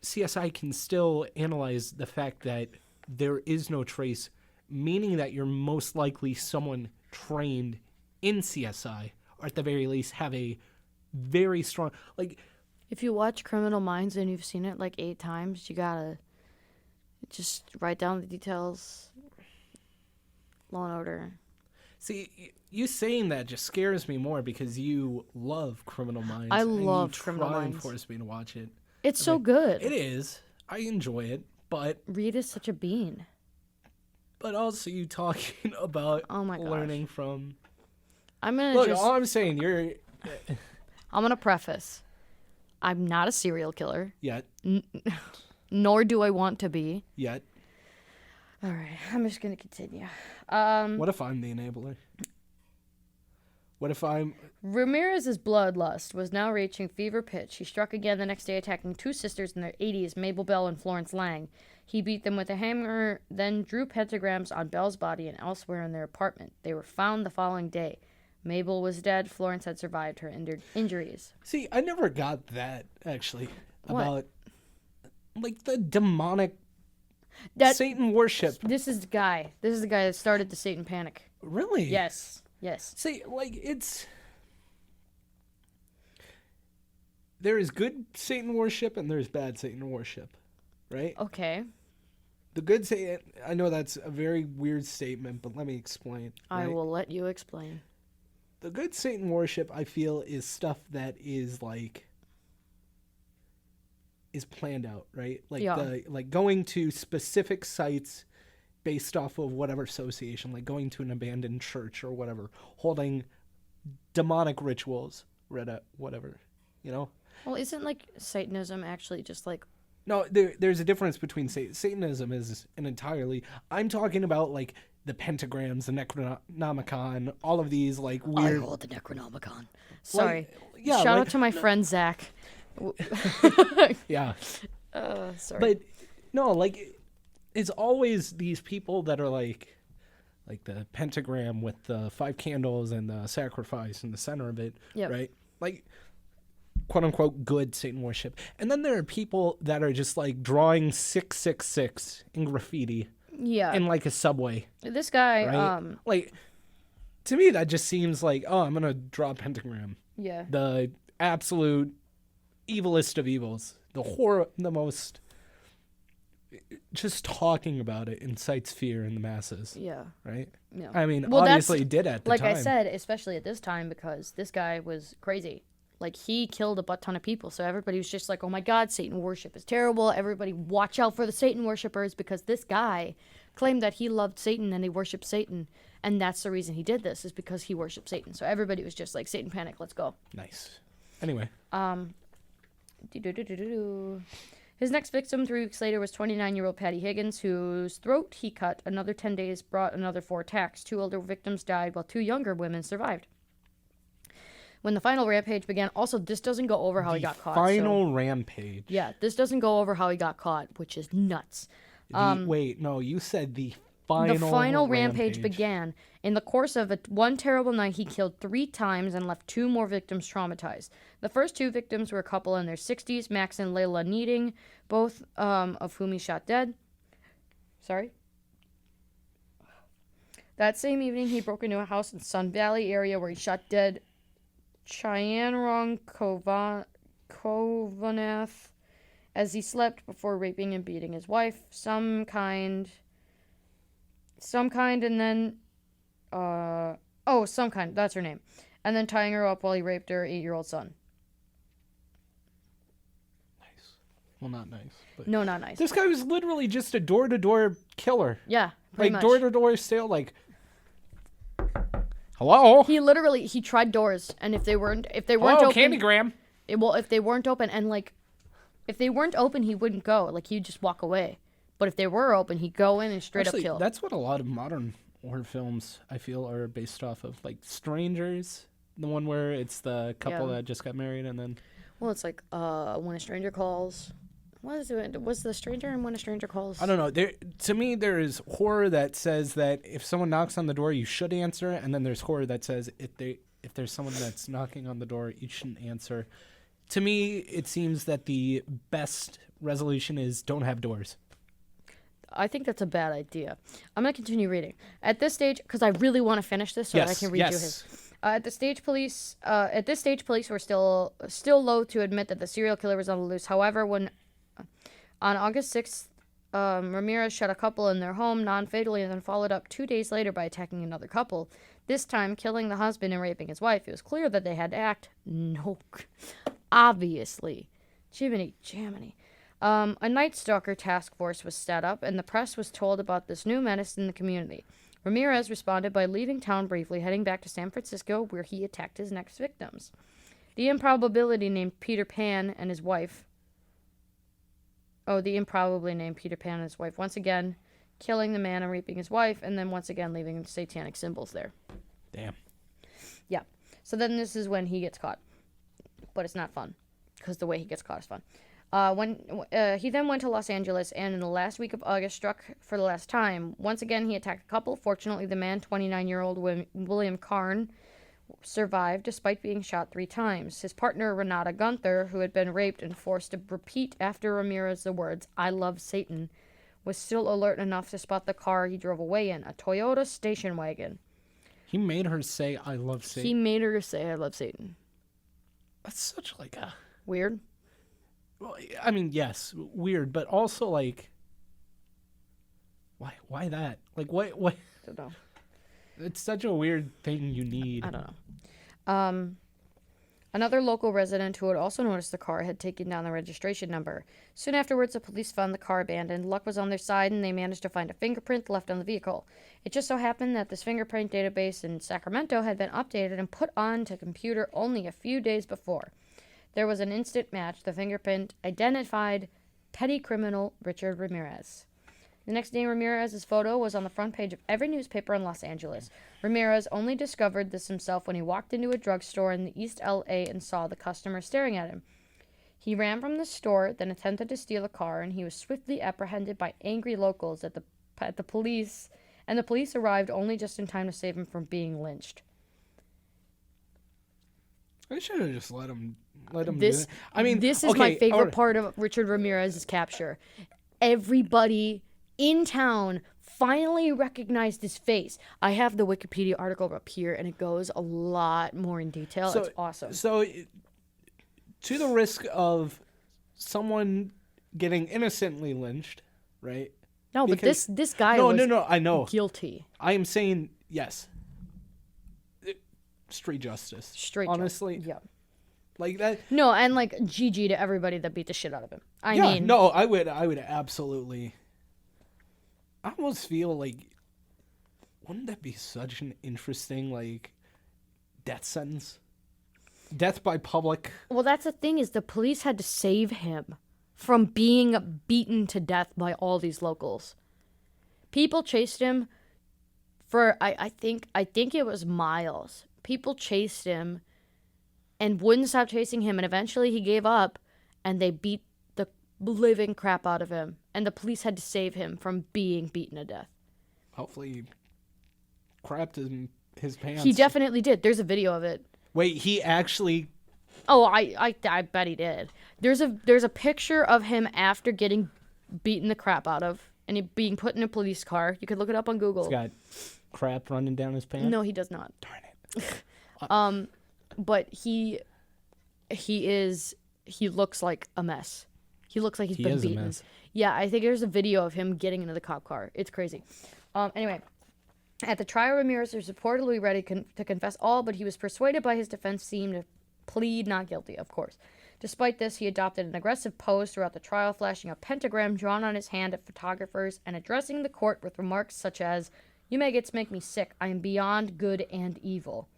CSI can still analyze the fact that there is no trace, meaning that you're most likely someone trained in CSI, or at the very least have a very strong, like... If you watch Criminal Minds and you've seen it like 8 times, you gotta just write down the details. Law and Order. See, you saying that just scares me more because you love Criminal Minds. I love Criminal Minds. You try and force me to watch it. It's so good. It is. I enjoy it, but... Reed is such a bean. But also you talking about learning gosh. From... I'm gonna Look, all I'm saying, you're... I'm gonna preface. I'm not a serial killer, Yet. nor do I want to be. Yet. All right, I'm just going to continue. What if I'm the enabler? What if I'm... Ramirez's bloodlust was now reaching fever pitch. He struck again the next day, attacking two sisters in their 80s, Mabel Bell and Florence Lang. He beat them with a hammer, then drew pentagrams on Bell's body and elsewhere in their apartment. They were found the following day. Mabel was dead. Florence had survived her injuries. See, I never got that, actually, What? about, like, the demonic Satan worship. This is the guy. This is the guy that started the Satan panic. Really? Yes. Yes. See, like, it's... There is good Satan worship and there's bad Satan worship, right? Okay. The good Satan... I know that's a very weird statement, but let me explain. I right? will let you explain. The good Satan worship, I feel, is stuff that is, like... is planned out, right? Like, like going to specific sites based off of whatever association, like going to an abandoned church or whatever, holding demonic rituals, whatever, you know? Well, isn't, like, Satanism actually just, like... No, there's a difference between Satanism is an entirely... I'm talking about, like, the pentagrams, the Necronomicon, all of these, like, weird... I hold the Necronomicon. Sorry. Like, yeah, Shout like, out to my friend, Zach. Yeah. Sorry. But, no, like... It's always these people that are like the pentagram with the 5 candles and the sacrifice in the center of it, right? Like, quote unquote, good Satan worship. And then there are people that are just like drawing 666 in graffiti, in like a subway. This guy, right? Like, to me, that just seems like, oh, I'm gonna draw a pentagram. Yeah. The absolute evilest of evils, the most. Just talking about it incites fear in the masses. Yeah. Right? Yeah. I mean, obviously it did at the time. Like I said, especially at this time, because this guy was crazy. Like, he killed a butt ton of people, so everybody was just like, oh my god, Satan worship is terrible. Everybody watch out for the Satan worshipers, because this guy claimed that he loved Satan and he worshipped Satan. And that's the reason he did this, is because he worshipped Satan. So everybody was just like, Satan panic, let's go. Nice. Anyway. His next victim 3 weeks later was 29-year-old Patty Higgins, whose throat he cut. Another 10 days brought another 4 attacks. 2 older victims died, while 2 younger women survived. When the final rampage began, also, this doesn't go over how he got caught. Final rampage. Yeah, this doesn't go over how he got caught, which is nuts. Wait, no, you said the final rampage began. In the course of one terrible night, he killed 3 times and left 2 more victims traumatized. The first 2 victims were a couple in their 60s, Max and Layla Needing, both of whom he shot dead. Sorry. That same evening, he broke into a house in Sun Valley area where he shot dead Chyanrong Kovanath as he slept before raping and beating his wife. Some kind, and then, some kind, that's her name. And then tying her up while he raped her 8-year-old son. Nice. Well, not nice. But No, not nice. this guy was literally just a door-to-door killer. Yeah, pretty much. Door-to-door sale, like, hello? He tried doors, and if they weren't open, Candygram. If they weren't open, and like, if they weren't open, he wouldn't go. Like, he'd just walk away. But if they were open, he'd go in and straight up kill. That's what a lot of modern horror films, I feel, are based off of. Like Strangers, the one where it's the couple that just got married and then... Well, it's like, When a Stranger Calls. What is it? What's the stranger and When a Stranger Calls? I don't know. To me, there is horror that says that if someone knocks on the door, you should answer. And then there's horror that says if there's someone that's knocking on the door, you shouldn't answer. To me, it seems that the best resolution is don't have doors. I think that's a bad idea. I'm going to continue reading. At this stage, because I really want to finish this so that I can read you his. At this stage, police were still loath to admit that the serial killer was on the loose. However, when on August 6th, Ramirez shot a couple in their home non-fatally and then followed up 2 days later by attacking another couple, this time killing the husband and raping his wife. It was clear that they had to act. No, obviously. Jiminy Jaminy. A Night Stalker task force was set up, and the press was told about this new menace in the community. Ramirez responded by leaving town briefly, heading back to San Francisco, where he attacked his next victims. The improbably named Peter Pan and his wife. Once again, killing the man and raping his wife, and then once again leaving satanic symbols there. Damn. Yeah. So then this is when he gets caught. But it's not fun, because the way he gets caught is fun. He then went to Los Angeles, and in the last week of August struck for the last time. Once again, he attacked a couple. Fortunately, the man, 29-year-old William Karn, survived despite being shot 3 times. His partner, Renata Gunther, who had been raped and forced to repeat after Ramirez the words, "I love Satan," was still alert enough to spot the car he drove away in, a Toyota station wagon. He made her say, "I love Satan." He made her say, "I love Satan." That's such like a... Weird. Well, I mean, yes, weird, but also like... Why that? Like, what? I don't know. It's such a weird thing you need. I don't know. Another local resident who had also noticed the car had taken down the registration number. Soon afterwards, the police found the car abandoned. Luck was on their side, and they managed to find a fingerprint left on the vehicle. It just so happened that this fingerprint database in Sacramento had been updated and put onto computer only a few days before. There was an instant match. The fingerprint identified petty criminal Richard Ramirez. The next day, Ramirez's photo was on the front page of every newspaper in Los Angeles. Ramirez only discovered this himself when he walked into a drugstore in the East LA and saw the customer staring at him. He ran from the store, then attempted to steal a car, and he was swiftly apprehended by angry locals at the police, and the police arrived only just in time to save him from being lynched. I should have just let him do This, it. I mean, this is okay, my favorite alright. part of Richard Ramirez's capture. Everybody in town finally recognized his face. I have the Wikipedia article up here, and it goes a lot more in detail. It's awesome. So, to the risk of someone getting innocently lynched, right? No, Because- but this guy No, was I know. guilty. I am saying yes. Straight justice. Straight honestly. Yeah. Like that. No, and like GG to everybody that beat the shit out of him. I mean, no, I would absolutely. I almost feel like, wouldn't that be such an interesting like death sentence? Death by public. well, that's the thing is the police had to save him from being beaten to death by all these locals. People chased him for I think it was miles. People chased him and wouldn't stop chasing him, and eventually he gave up, and they beat the living crap out of him, and the police had to save him from being beaten to death. Hopefully, he crapped in his pants. He definitely did. There's a video of it. Wait, he actually. Oh, I bet he did. There's a picture of him after getting beaten the crap out of, and he being put in a police car. You could look it up on Google. He's got crap running down his pants. No, he does not. Darn it. But he looks like a mess. He looks like he's been is a beaten. mess. Yeah, I think there's a video of him getting into the cop car. It's crazy. Anyway, at the trial, Ramirez was reportedly ready to confess all, but he was persuaded by his defense team to plead not guilty, of course. Despite this, he adopted an aggressive pose throughout the trial, flashing a pentagram drawn on his hand at photographers and addressing the court with remarks such as, "You maggots make me sick. I am beyond good and evil."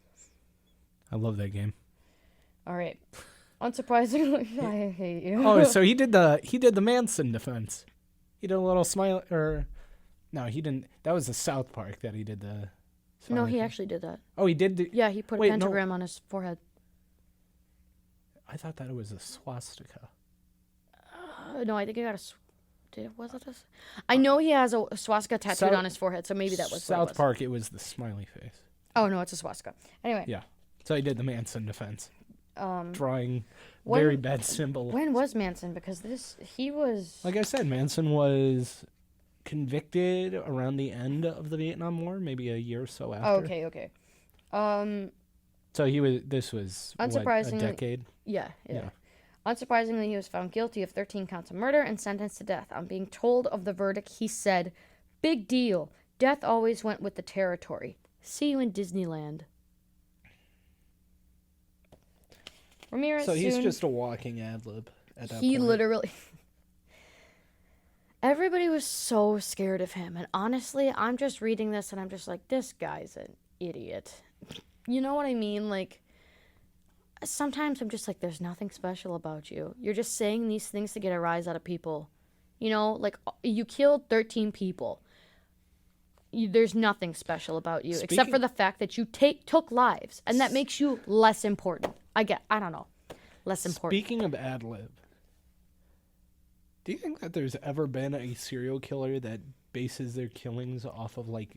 I love that game. All right. Unsurprisingly, I hate you. Oh, so he did the Manson defense. He did a little smile, or no, he didn't. That was the South Park that he did the. No, he smiley- actually did that. Oh, he did. Yeah, he put Wait, a no. pentagram on his forehead. I thought that it was a swastika. No, I think he got was it a? I know he has a swastika tattooed South- on his forehead, so maybe that was what it South was. Park. It was the smiley face. Oh no, it's a swastika. Anyway, Yeah. So he did the Manson defense, drawing when- very bad symbol. when was Manson? Because he was. Like I said, Manson was convicted around the end of the Vietnam War, maybe a year or so after. Okay. So this was what, a Unsurprisingly- decade. Yeah. Yeah. Unsurprisingly, he was found guilty of 13 counts of murder and sentenced to death. On being told of the verdict, he said, "Big deal. Death always went with the territory. See you in Disneyland." Ramirez So he's soon- just a walking ad lib at that He point. literally. Everybody was so scared of him, and honestly, I'm just reading this and I'm just like, this guy's an idiot. You know what I mean? Like, sometimes I'm just like, there's nothing special about you. You're just saying these things to get a rise out of people. You know, like, you killed 13 people. There's nothing special about you except for the fact that you took lives, and that makes you less important. I don't know. Less important. Speaking of ad lib, do you think that there's ever been a serial killer that bases their killings off of like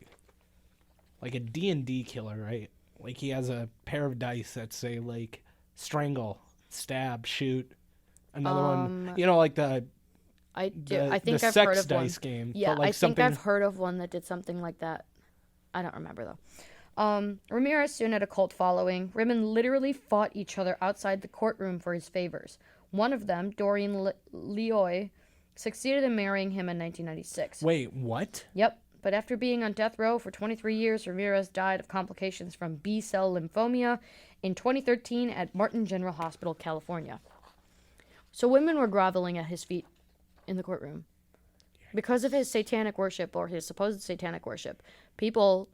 a D&D killer, right? Like he has a pair of dice that say like strangle, stab, shoot. Another one, you know, like the I think the I've sex heard of dice one. game. Yeah, but like I think something... I've heard of one that did something like that. I don't remember though. Ramirez soon had a cult following. Women literally fought each other outside the courtroom for his favors. One of them, Doreen Leoy, succeeded in marrying him in 1996. Wait, what? Yep. But after being on death row for 23 years, Ramirez died of complications from B-cell lymphoma in 2013 at Martin General Hospital, California. So women were groveling at his feet in the courtroom. Because of his satanic worship, or his supposed satanic worship, people,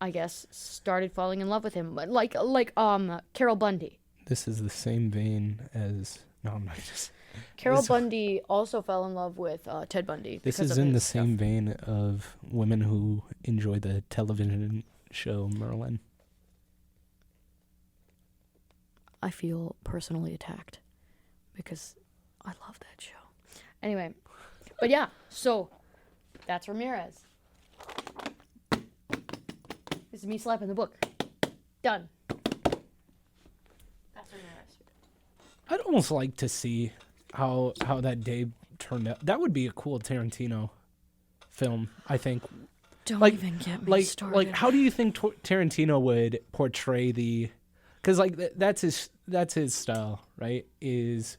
I guess, started falling in love with him. Like Carol Bundy. This is the same vein as... No, I'm not just... Carol Bundy also fell in love with Ted Bundy. This is in the same vein of women who enjoy the television show Merlin. I feel personally attacked because I love that show. Anyway, but yeah, so that's Ramirez. This is me slapping the book. Done. That's Ramirez. I'd almost like to see how that day turned out. That would be a cool Tarantino film, I think. Don't even get me started. Like, how do you think Tarantino would portray the? Because like that's his style, right? Is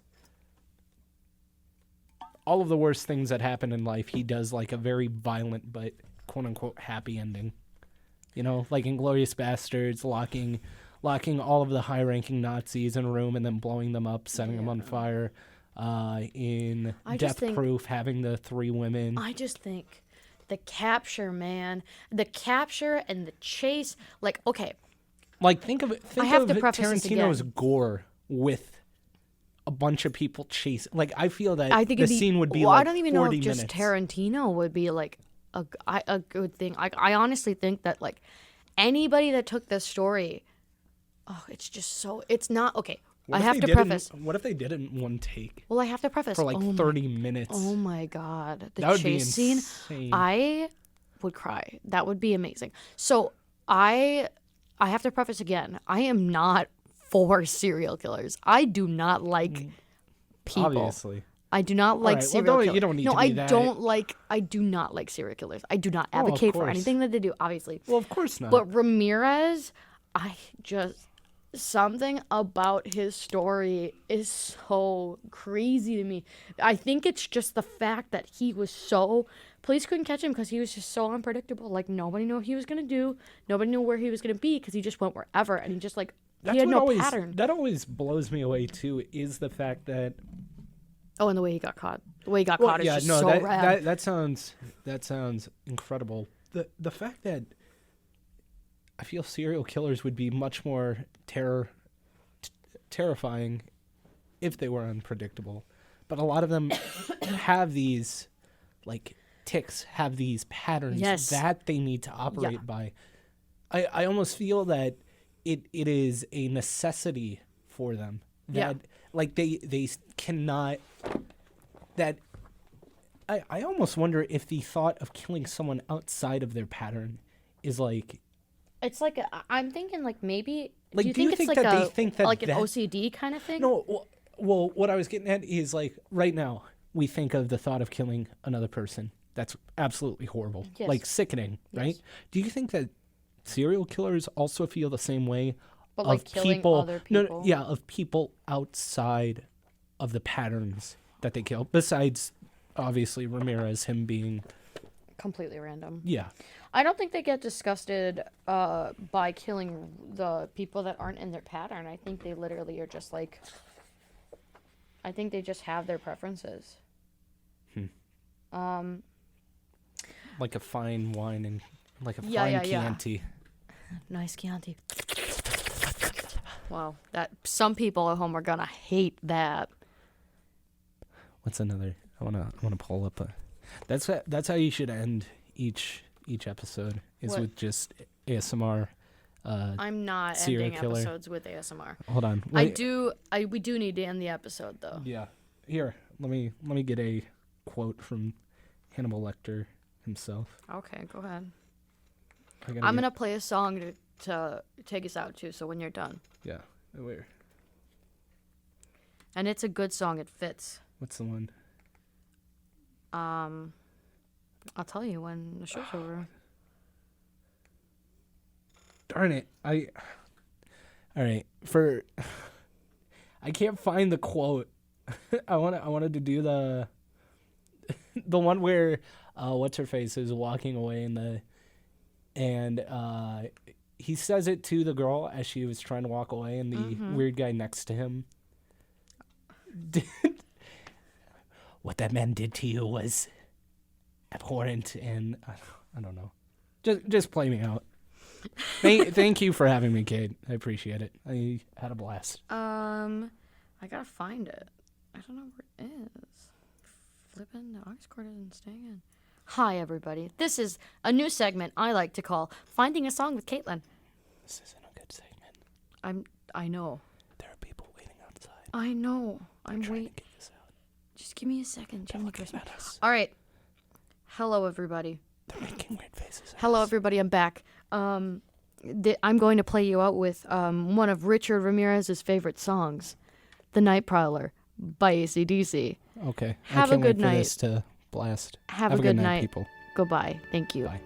all of the worst things that happen in life, he does like a very violent but quote unquote happy ending. You know, like Inglourious Bastards, locking all of the high-ranking Nazis in a room and then blowing them up, setting them on fire. In Death Proof, having the 3 women. I just think the capture, man, the capture and the chase. Like, okay, like think of Tarantino's again. gore with a bunch of people chasing. Like, I feel that I think the scene would be well, like I don't even know if 40 just minutes. Tarantino would be like a good thing. I honestly think that like anybody that took this story, it's just so it's not okay. What I have to preface. What if they did it in one take? Well, I have to preface For like 30 minutes. Oh my god, the that would chase be scene! insane. I would cry. That would be amazing. So I have to preface again. I am not for serial killers. I do not like people. Obviously. I do not like right. serial killers. You don't need no, to be that. I do not like serial killers. I do not advocate for course. anything that they do, obviously. Well, of course not. But Ramirez, something about his story is so crazy to me. I think it's just the fact that he was police couldn't catch him because he was just so unpredictable. Like, nobody knew what he was going to do. Nobody knew where he was going to be because he just went wherever. And he just, like, he had no pattern. That always blows me away, too, is the fact that... Oh, and the way he got caught. The way he got caught is just so rad. That sounds incredible. The fact that I feel serial killers would be much more terrifying if they were unpredictable. But a lot of them have these, like, tics, have these patterns that they need to operate by. I almost feel that it is a necessity for them. That, like, they cannot... That... I almost wonder if the thought of killing someone outside of their pattern is, like... It's like I'm thinking like maybe. Like, do you think it's that like they think that an OCD kind of thing? No. Well, what I was getting at is like right now we think of the thought of killing another person. That's absolutely horrible, like sickening, right? Do you think that serial killers also feel the same way? But like killing other people. No, of people outside of the patterns that they kill. Besides, obviously, Ramirez, him being completely random. Yeah. I don't think they get disgusted by killing the people that aren't in their pattern. I think they literally are just like... I think they just have their preferences. Like a fine wine and like a fine Chianti. Nice Chianti. Wow, that some people at home are gonna hate that. What's another? I wanna pull up a. That's how you should end each episode is What? with just ASMR. I'm not serial ending killer. episodes with ASMR. Hold on. We do need to end the episode though. Yeah. Here, let me get a quote from Hannibal Lecter himself. Okay, go ahead. I'm gonna play a song to take us out too. So when you're done. Yeah. Where? And it's a good song. It fits. What's the one? I'll tell you when the show's over. Darn it! All right. I can't find the quote. I wanted to do the one where what's her face is walking away and he says it to the girl as she was trying to walk away, and the weird guy next to him. What that man did to you was abhorrent, and I don't know. Just play me out. Thank you for having me, Kate. I appreciate it. I had a blast. I gotta find it. I don't know where it is. Flipping the aux cord isn't staying in. Hi, everybody. This is a new segment I like to call Finding a Song with Caitlin. This isn't a good segment. I know. There are people waiting outside. I know. I'm trying waiting. to get this out. Just give me a second. They're looking at us. All right. Hello, everybody. They're making weird faces. Hello, everybody. I'm back. I'm going to play you out with one of Richard Ramirez's favorite songs, "The Night Prowler" by AC/DC. Okay. Have I can't a good wait for night. this to blast. Have a good night, people. Goodbye. Thank you. Bye.